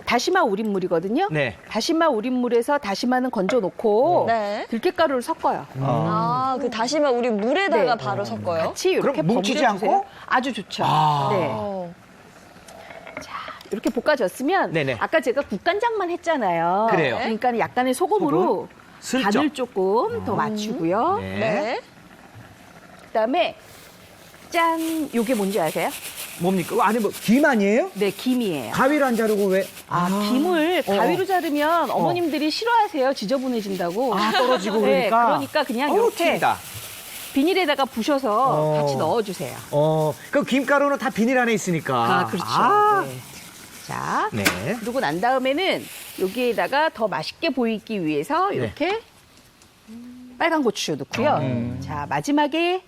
다시마 우린물이거든요. 네. 다시마 우린물에서 다시마는 건져 놓고 네. 들깨가루를 섞어요. 그 다시마 우리 물에다가 네. 바로 섞어요. 같이 이렇게 그럼 뭉치지 버무려주세요. 않고? 아주 좋죠. 네. 어. 이렇게 볶아졌으면 네네. 아까 제가 국간장만 했잖아요. 그래요. 그러니까 약간의 소금으로 슬쩍. 간을 조금 더 맞추고요. 네. 네. 그다음에 짠, 요게 뭔지 아세요? 뭡니까? 안에 뭐 김 아니에요? 네, 김이에요. 가위로 안 자르고 왜? 김을 가위로 자르면 어머님들이 싫어하세요. 지저분해진다고. 떨어지고 네, 그러니까. 그러니까 그냥 어우, 이렇게 튀기다. 비닐에다가 부셔서 같이 넣어주세요. 그 김가루는 다 비닐 안에 있으니까. 그렇죠. 네. 자, 네. 그러고 난 다음에는 여기에다가 더 맛있게 보이기 위해서 이렇게 빨간 고추 넣고요. 자, 마지막에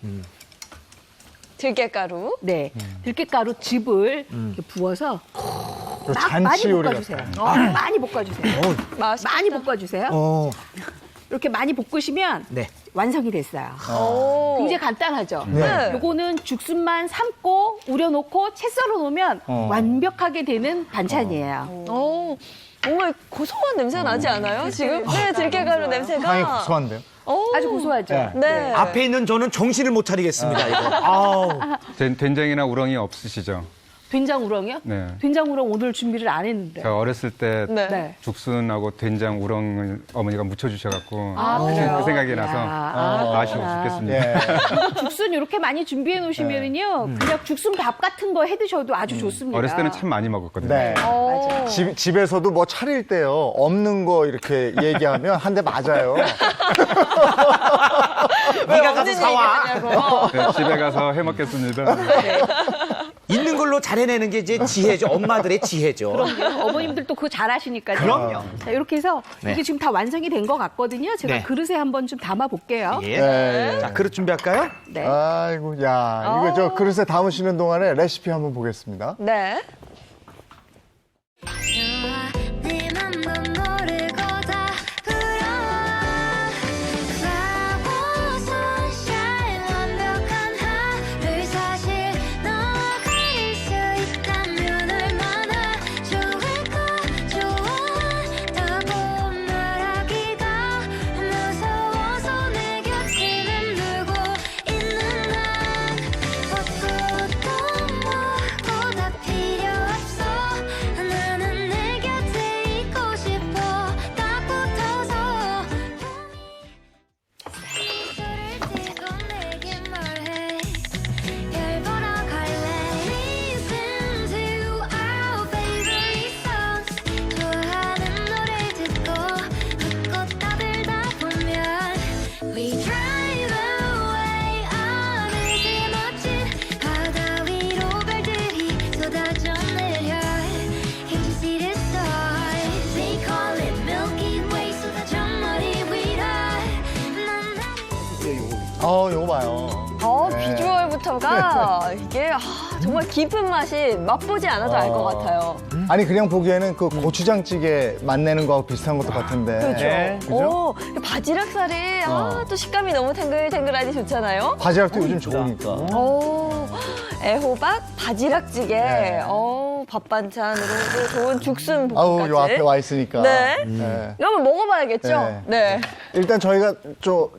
들깨가루. 네 들깨가루 즙을 이렇게 부어서 많이 잔치 요리 볶아주세요. 같아요. 많이 볶아주세요. 맛있겠다. 많이 볶아주세요. 이렇게 많이 볶으시면 네. 완성이 됐어요. 오. 굉장히 간단하죠. 네. 요거는 죽순만 삶고 우려놓고 채 썰어 놓으면 완벽하게 되는 반찬이에요. 오. 뭔가 고소한 냄새가 나지 않아요? 지금? 네, 들깨가루 냄새가. 향이 고소한데요. 오. 아주 고소하죠. 네. 네. 앞에 있는 저는 정신을 못 차리겠습니다, 이거. 아우. 된장이나 우렁이 없으시죠? 된장 우렁이요? 네. 된장 우렁 오늘 준비를 안 했는데. 제가 어렸을 때 네. 네. 죽순하고 된장 우렁을 어머니가 묻혀주셔갖고 그래요? 그 생각이 나서 맛이 그렇구나. 없겠습니다. 예. 죽순 이렇게 많이 준비해 놓으시면은요, 그냥 죽순 밥 같은 거 해 드셔도 아주 좋습니다. 어렸을 때는 참 많이 먹었거든요. 네. 오. 집에서도 뭐 차릴 때요 없는 거 이렇게 얘기하면 한 대 맞아요. 왜 네가 가서 없는 사와. 얘기하냐고. 네, 집에 가서 해 먹겠습니다. 있는 걸로 잘 해내는 게 이제 지혜죠. 엄마들의 지혜죠. 어머님들도 그거 잘하시니까요. 그럼요. 자, 이렇게 해서 네. 이게 지금 다 완성이 된 것 같거든요. 제가 네. 그릇에 한번 좀 담아 볼게요. 예. 네. 자, 그릇 준비할까요? 네. 아이고, 야, 이거 저 그릇에 담으시는 동안에 레시피 한번 보겠습니다. 네. 네 맘도 모르고 다 불어와 Flower sunshine 완벽한 하늘 사실 너와 그릴 수 있다면 얼마나 좋을까 좋았다고 말하기가 무서워서 내 곁에 맴돌고 있는 난 어떤 뭐고 다 필요 없어 나는 내 곁에 있고 싶어 딱 붙어서 소리를 띠고 내게 말해 별 보러 갈래 Listen to our favorite songs 좋아하는 노래 듣고 떠들다 보면 We drive away 어느새 멋진 바다 위로 별들이 쏟아져 내려 Can't you see the stars? They call it Milky Way 쏟아져 머리 위로 요거 봐요. 네. 비주얼부터가 이게 정말 깊은 맛이 맛보지 않아도 알 것 같아요. 아니, 그냥 보기에는 그 고추장찌개 맛내는 거하고 비슷한 것도 같은데. 그렇죠. 네. 오, 바지락살이 또 식감이 너무 탱글탱글하니 좋잖아요. 바지락도 요즘 좋으니까. 오, 애호박 바지락찌개. 네. 밥 반찬으로도 좋은 죽순 아우, 볶음까지. 요 앞에 와 있으니까. 네. 네. 이거 한번 먹어봐야겠죠? 네. 일단 저희가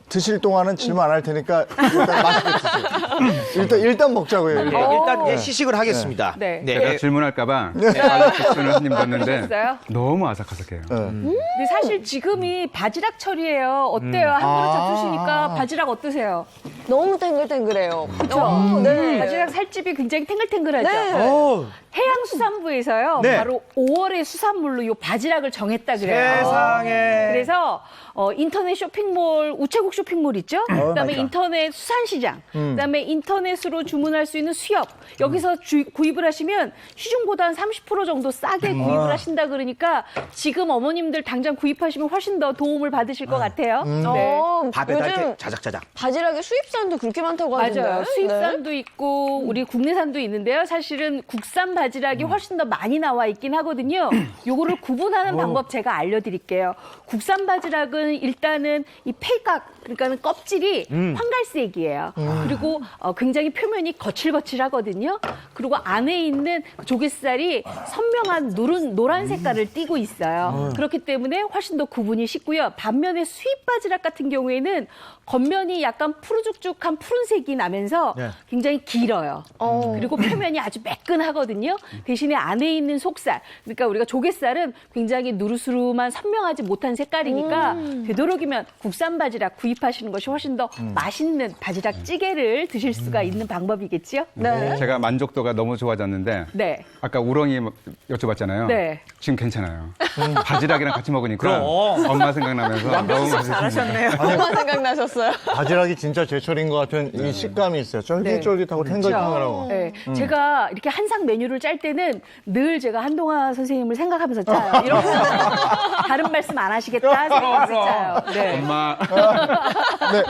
드실 동안은 질문 안 할 테니까 일단 맛있게 드세요. 일단 먹자고요. 네, 일단. 일단 예, 시식을 하겠습니다. 네. 제가 질문할까봐 바지락국수를 한 입 넣었는데 드셨어요? 너무 아삭아삭해요. 근데 사실 지금이 바지락철이에요. 어때요? 한 그릇 잡수시니까 바지락 어떠세요? 너무 탱글탱글해요. 네. 바지락 살집이 굉장히 탱글탱글하죠. 네. 오, 해양수산부에서요. 네. 바로 5월의 수산물로 요 바지락을 정했다 그래요. 세상에. 그래서 인터넷 쇼핑몰, 우체국 쇼핑몰 있죠? 그다음에 맞다. 인터넷 수산시장, 그다음에 인터넷으로 주문할 수 있는 수협. 여기서 구입을 하시면 시중보다 한 30% 정도 싸게 구입을 하신다 그러니까 지금 어머님들 당장 구입하시면 훨씬 더 도움을 받으실 것 같아요. 네. 밥에다 요즘 이렇게 자작자작. 바지락의 수입산도 그렇게 많다고 하던데. 맞아요. 수입산도 있고 우리 국내산도 있는데요. 사실은 국산 바지락이 훨씬 더 많이 나와 있긴 하거든요. 요거를 구분하는 방법 제가 알려드릴게요. 국산 바지락은 일단은 이 폐각, 그러니까는 껍질이 황갈색이에요. 그리고 굉장히 표면이 거칠거칠하거든요. 그리고 안에 있는 조갯살이 선명한 노란 색깔을 띠고 있어요. 그렇기 때문에 훨씬 더 구분이 쉽고요. 반면에 수입 바지락 같은 경우에는 겉면이 약간 푸르죽죽한 푸른색이 나면서 굉장히 길어요. 그리고 표면이 아주 매끈하거든요. 대신에 안에 있는 속살, 그러니까 우리가 조갯살은 굉장히 누르스름한 선명하지 못한 색깔이니까 되도록이면 국산 바지락 구입하시는 것이 훨씬 더 맛있는 바지락 찌개를 드실 수가 있는 방법이겠지요? 네. 제가 만족도가 너무 좋아졌는데 네. 아까 우렁이 여쭤봤잖아요. 네. 지금 괜찮아요. 바지락이랑 같이 먹으니까 그럼. 엄마 생각나면서 너무 맛있습니다. 엄마 생각나셨어요? 바지락이 진짜 제철인 것 같은 이 식감이 있어요. 쫄깃쫄깃하고 탱글탱글하고. 네. 제가 이렇게 한상 메뉴를 짤 때는 늘 제가 한동아 선생님을 생각하면서 짜요. 이렇게 다른 말씀 안 하시겠다 생각하면서 짜요. 네. 엄마 네.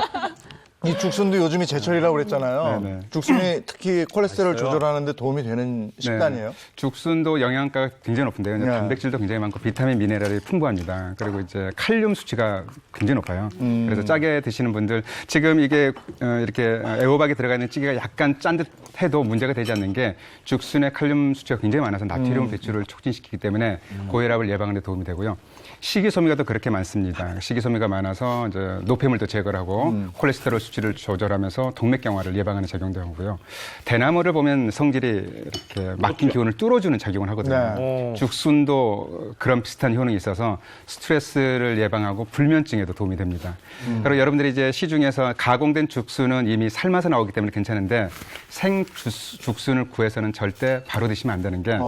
이 죽순도 요즘이 제철이라고 그랬잖아요. 네네. 죽순이 특히 콜레스테롤 조절하는 데 도움이 되는 식단이에요. 네. 죽순도 영양가가 굉장히 높은데요. 네. 단백질도 굉장히 많고 비타민, 미네랄이 풍부합니다. 그리고 이제 칼륨 수치가 굉장히 높아요. 그래서 짜게 드시는 분들 지금 이게 이렇게 애호박이 들어가 있는 찌개가 약간 짠 듯해도 문제가 되지 않는 게 죽순의 칼륨 수치가 굉장히 많아서 나트륨 배출을 촉진시키기 때문에 고혈압을 예방하는 데 도움이 되고요. 식이소미가 또 그렇게 많습니다. 식이소미가 많아서 이제 노폐물도 제거를 하고 콜레스테롤 수치를 조절하면서 동맥경화를 예방하는 작용도 하고요. 대나무를 보면 성질이 이렇게 막힌 기운을 뚫어주는 작용을 하거든요. 네. 죽순도 그런 비슷한 효능이 있어서 스트레스를 예방하고 불면증에도 도움이 됩니다. 그리고 여러분들이 이제 시중에서 가공된 죽순은 이미 삶아서 나오기 때문에 괜찮은데 생 죽순을 구해서는 절대 바로 드시면 안 되는 게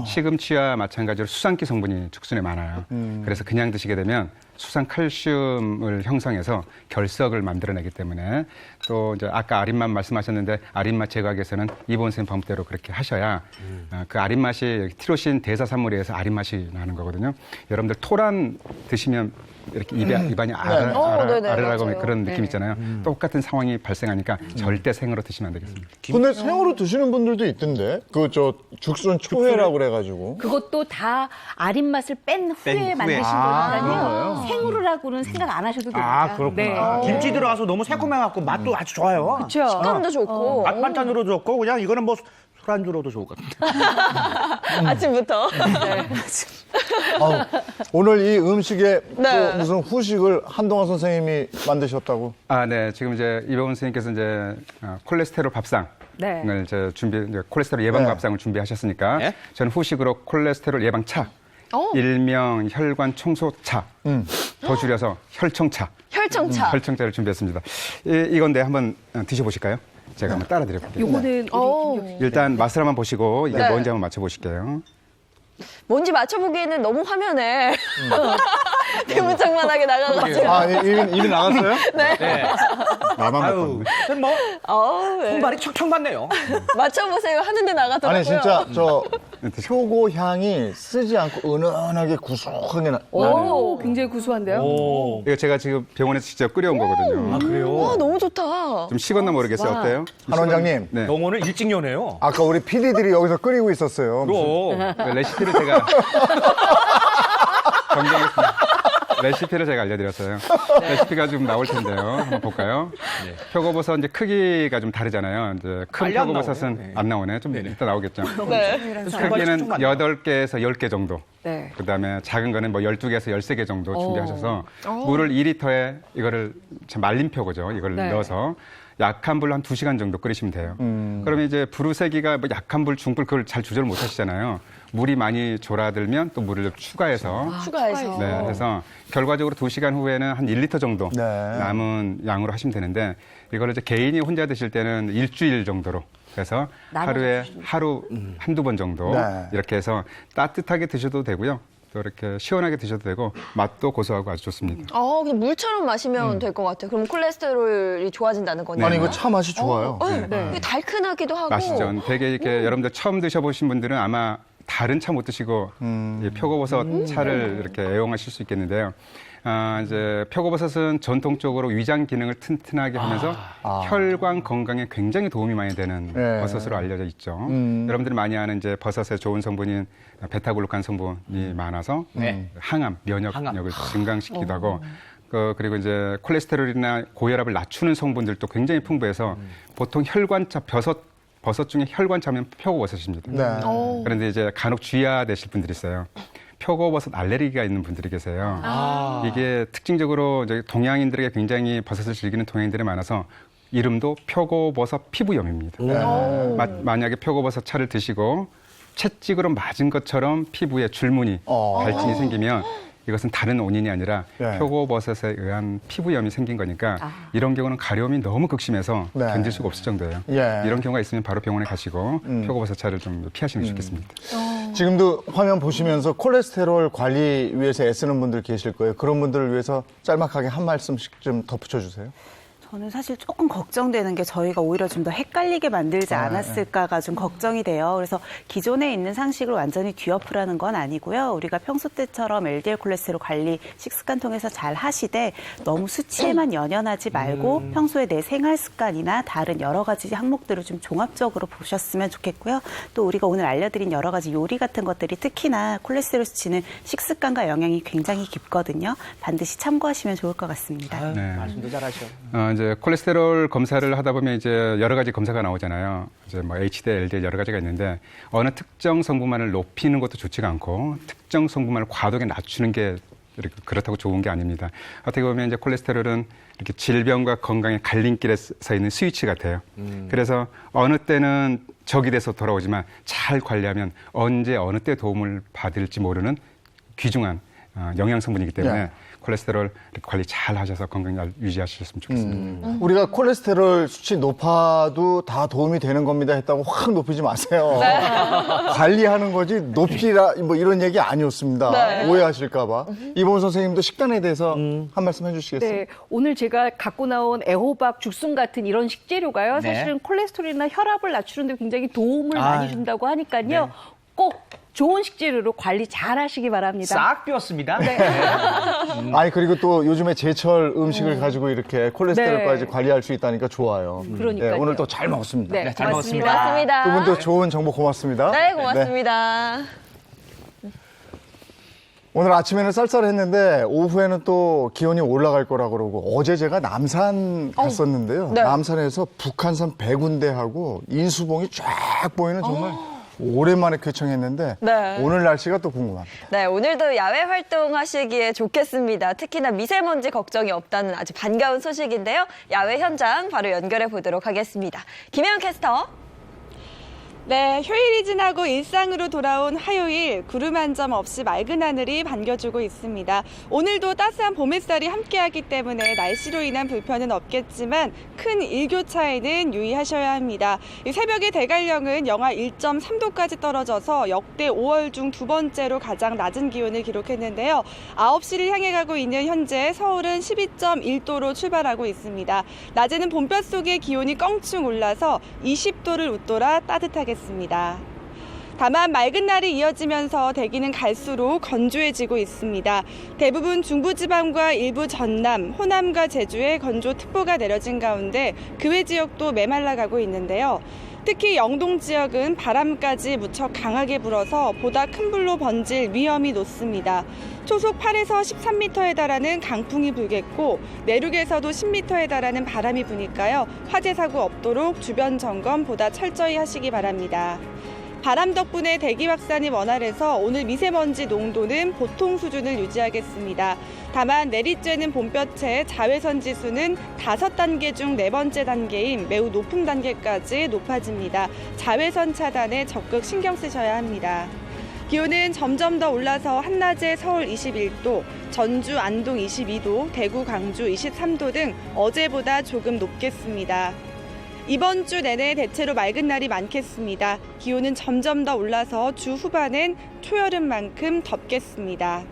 시금치와 마찬가지로 수산기 성분이 죽순에 많아요. 그래서 그냥 드시게 되면 수산 칼슘을 형성해서 결석을 만들어내기 때문에 또 이제 아까 아린맛 말씀하셨는데 아린맛 제거하기 위해서는 이보은 선생님 방법대로 그렇게 하셔야 그 아린맛이 티로신 대사산물에 의해서 아린맛이 나는 거거든요. 여러분들 토란 드시면 이렇게 입안이 네네, 아르라고 맞아요. 그런 느낌 있잖아요. 똑같은 상황이 발생하니까 절대 생으로 드시면 안 되겠습니다. 근데 생으로 드시는 분들도 있던데. 그 저 죽순 초회라고 그래가지고. 그것도 다 아린 맛을 뺀 후에 만드신 거니까요. 생으로라고는 생각 안 하셔도 됩니다. 그렇구나. 김치 들어가서 너무 새콤해갖고 맛도 아주 좋아요. 그렇죠. 식감도 좋고. 맛반찬으로 좋고 그냥 이거는 뭐 술안주로도 좋을 것 같은데. 아침부터. 네. 아우, 오늘 이 음식에 네. 또 무슨 후식을 한동화 선생님이 만드셨다고. 아, 네. 지금 이제 이보은 선생님께서 이제 콜레스테롤 밥상을 네. 이제 이제 콜레스테롤 예방 네. 밥상을 준비하셨으니까 네. 저는 후식으로 콜레스테롤 예방 차, 일명 혈관 청소차, 더 줄여서 혈청차, 혈청차. 혈청차를 준비했습니다. 이건데 한번 드셔보실까요? 제가 한번 따라 드려볼게요. 요거는 우리 일단 맛을 한번 보시고 이게 네. 뭔지 한번 맞춰보실게요. 뭔지 맞춰보기에는 너무 화면에 대문짝만하게 나가가지고. 아, 이미 나갔어요? 네. 나만 아유, 못 봤네. 뭐 네. 손발이 척척 맞네요. 맞춰보세요 하는데 나가더라고요. 아니, 진짜 저 표고 향이 쓰지 않고 은은하게 구수하게 나네요. 오, 굉장히 구수한데요. 이거 제가 지금 병원에서 직접 끓여온 거거든요. 그래요? 와, 너무 좋다. 좀 식었나 모르겠어요. 어때요? 한 원장님, 네. 영혼을 일찍 여네요. 아까 우리 PD들이 여기서 끓이고 있었어요. 레시피를 제가 정정했습니다. 레시피를 제가 알려드렸어요. 레시피가 좀 나올 텐데요. 한번 볼까요? 표고버섯 이제 크기가 좀 다르잖아요. 이제 큰 빨리 안 표고버섯은 나오네. 네. 안 나오네. 좀 이따 나오겠죠. 네. 크기는 8개에서 10개 정도. 네. 그다음에 작은 거는 뭐 12개에서 13개 정도 준비하셔서 물을 2리터에 이거를 참 말린 표고죠. 이걸 네. 넣어서 약한 불로 한 2시간 정도 끓이시면 돼요. 그러면 이제 불의 세기가 뭐 약한 불, 중불 그걸 잘 조절 못 하시잖아요. 물이 많이 졸아들면 또 물을 좀 추가해서 추가해서. 네, 그래서 결과적으로 2시간 후에는 한 1리터 정도 네. 남은 양으로 하시면 되는데 이거를 이제 개인이 혼자 드실 때는 일주일 정도로 그래서 하루에 하루 한두 번 정도 네. 이렇게 해서 따뜻하게 드셔도 되고요. 또 이렇게 시원하게 드셔도 되고 맛도 고소하고 아주 좋습니다. 그냥 물처럼 마시면 될 것 같아요. 그럼 콜레스테롤이 좋아진다는 거니까. 아니, 이거 차 맛이 좋아요. 네. 달큰하기도 하고. 맛있죠. 되게 이렇게 여러분들 처음 드셔보신 분들은 아마 다른 차 못 드시고 이 표고버섯 차를 이렇게 애용하실 수 있겠는데요. 이제 표고버섯은 전통적으로 위장 기능을 튼튼하게 하면서 혈관 건강에 굉장히 도움이 많이 되는 네. 버섯으로 알려져 있죠. 여러분들이 많이 아는 이제 버섯의 좋은 성분인 베타글루칸 성분이 많아서 항암, 면역력을 증강시키기도 하고 그리고 이제 콜레스테롤이나 고혈압을 낮추는 성분들도 굉장히 풍부해서 보통 혈관차 버섯 중에 혈관차면 표고버섯입니다. 네. 그런데 이제 간혹 주의하되실 분들이 있어요. 표고버섯 알레르기가 있는 분들이 계세요. 이게 특징적으로 이제 동양인들에게 굉장히 버섯을 즐기는 동양인들이 많아서 이름도 표고버섯 피부염입니다. 만약에 표고버섯 차를 드시고 채찍으로 맞은 것처럼 피부에 줄무늬, 발진이 생기면 이것은 다른 원인이 아니라 네. 표고버섯에 의한 피부염이 생긴 거니까 이런 경우는 가려움이 너무 극심해서 네. 견딜 수가 없을 정도예요. 예. 이런 경우가 있으면 바로 병원에 가시고 표고버섯 차를 좀 피하시는 게 좋겠습니다. 지금도 화면 보시면서 콜레스테롤 관리 위해서 애쓰는 분들 계실 거예요. 그런 분들을 위해서 짤막하게 한 말씀씩 좀 덧붙여 주세요. 저는 사실 조금 걱정되는 게 저희가 오히려 좀 더 헷갈리게 만들지 않았을까가 좀 걱정이 돼요. 그래서 기존에 있는 상식을 완전히 뒤엎으라는 건 아니고요. 우리가 평소 때처럼 LDL 콜레스테롤 관리 식습관 통해서 잘 하시되 너무 수치에만 연연하지 말고 평소에 내 생활 습관이나 다른 여러 가지 항목들을 좀 종합적으로 보셨으면 좋겠고요. 또 우리가 오늘 알려드린 여러 가지 요리 같은 것들이 특히나 콜레스테롤 수치는 식습관과 영향이 굉장히 깊거든요. 반드시 참고하시면 좋을 것 같습니다. 네. 말씀도 잘하셔. 이제 콜레스테롤 검사를 하다 보면 이제 여러 가지 검사가 나오잖아요. 이제 뭐 HDL, LDL 여러 가지가 있는데 어느 특정 성분만을 높이는 것도 좋지가 않고 특정 성분만을 과도하게 낮추는 게 이렇게 그렇다고 좋은 게 아닙니다. 어떻게 보면 이제 콜레스테롤은 이렇게 질병과 건강의 갈림길에 서 있는 스위치 같아요. 그래서 어느 때는 적이 돼서 돌아오지만 잘 관리하면 언제 어느 때 도움을 받을지 모르는 귀중한 영양 성분이기 때문에 네. 콜레스테롤 이렇게 관리 잘 하셔서 건강 잘 유지하셨으면 좋겠습니다. 우리가 콜레스테롤 수치 높아도 다 도움이 되는 겁니다 했다고 확 높이지 마세요. 관리하는 거지 높이라 뭐 이런 얘기 아니었습니다. 네. 오해하실까 봐. 이범 선생님도 식단에 대해서 한 말씀 해주시겠어요? 네, 오늘 제가 갖고 나온 애호박, 죽순 같은 이런 식재료가요. 네. 사실은 콜레스테롤이나 혈압을 낮추는 데 굉장히 도움을 아, 많이 준다고 하니까요. 꼭 좋은 식재료로 관리 잘 하시기 바랍니다. 싹 비웠습니다. 아니 그리고 또 요즘에 제철 음식을 가지고 이렇게 콜레스테롤까지 네. 관리할 수 있다니까 좋아요. 그러니까요. 오늘 또 잘 먹었습니다. 네, 잘 고맙습니다. 고맙습니다. 두 분도 좋은 정보 고맙습니다. 네, 고맙습니다. 오늘 아침에는 쌀쌀했는데 오후에는 또 기온이 올라갈 거라 그러고 어제 제가 남산 갔었는데요. 네. 남산에서 북한산 백운대하고 인수봉이 쫙 보이는 정말 오랜만에 쾌청했는데 네. 오늘 날씨가 또 궁금합니다. 네, 오늘도 야외 활동하시기에 좋겠습니다. 특히나 미세먼지 걱정이 없다는 아주 반가운 소식인데요. 야외 현장 바로 연결해 보도록 하겠습니다. 김혜영 캐스터. 네, 휴일이 지나고 일상으로 돌아온 화요일 구름 한 점 없이 맑은 하늘이 반겨주고 있습니다. 오늘도 따스한 봄 햇살이 함께하기 때문에 날씨로 인한 불편은 없겠지만 큰 일교차에는 유의하셔야 합니다. 이 새벽에 대관령은 영하 1.3도까지 떨어져서 역대 5월 중 두 번째로 가장 낮은 기온을 기록했는데요. 9시를 향해 가고 있는 현재 서울은 12.1도로 출발하고 있습니다. 낮에는 봄볕 속에 기온이 껑충 올라서 20도를 웃돌아 따뜻하겠습니다. 다만 맑은 날이 이어지면서 대기는 갈수록 건조해지고 있습니다. 대부분 중부지방과 일부 전남, 호남과 제주에 건조특보가 내려진 가운데 그 외 지역도 메말라가고 있는데요. 특히 영동 지역은 바람까지 무척 강하게 불어서 보다 큰 불로 번질 위험이 높습니다. 초속 8에서 13m에 달하는 강풍이 불겠고 내륙에서도 10m에 달하는 바람이 부니까요. 화재 사고 없도록 주변 점검 보다 철저히 하시기 바랍니다. 바람 덕분에 대기 확산이 원활해서 오늘 미세먼지 농도는 보통 수준을 유지하겠습니다. 다만 내리쬐는 봄볕에 자외선 지수는 5단계 중 4번째 단계인 매우 높은 단계까지 높아집니다. 자외선 차단에 적극 신경 쓰셔야 합니다. 기온은 점점 더 올라서 한낮에 서울 21도, 전주, 안동 22도, 대구, 광주 23도 등 어제보다 조금 높겠습니다. 이번 주 내내 대체로 맑은 날이 많겠습니다. 기온은 점점 더 올라서 주 후반엔 초여름만큼 덥겠습니다.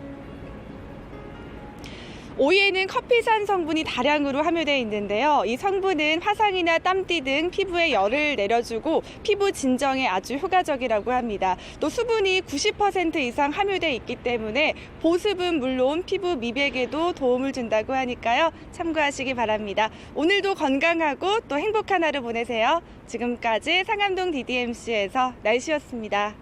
오이에는 커피산 성분이 다량으로 함유되어 있는데요. 이 성분은 화상이나 땀띠 등 피부에 열을 내려주고 피부 진정에 아주 효과적이라고 합니다. 또 수분이 90% 이상 함유되어 있기 때문에 보습은 물론 피부 미백에도 도움을 준다고 하니까요. 참고하시기 바랍니다. 오늘도 건강하고 또 행복한 하루 보내세요. 지금까지 상암동 DDMC에서 날씨였습니다.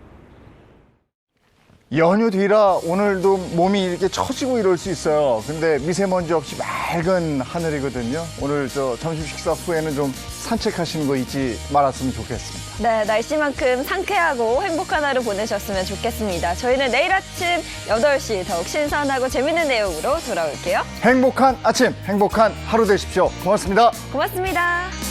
연휴 뒤라 오늘도 몸이 이렇게 처지고 이럴 수 있어요. 근데 미세먼지 없이 맑은 하늘이거든요. 오늘 점심 식사 후에는 좀 산책하시는 거 잊지 말았으면 좋겠습니다. 네, 날씨만큼 상쾌하고 행복한 하루 보내셨으면 좋겠습니다. 저희는 내일 아침 8시 더욱 신선하고 재밌는 내용으로 돌아올게요. 행복한 아침, 행복한 하루 되십시오. 고맙습니다. 고맙습니다.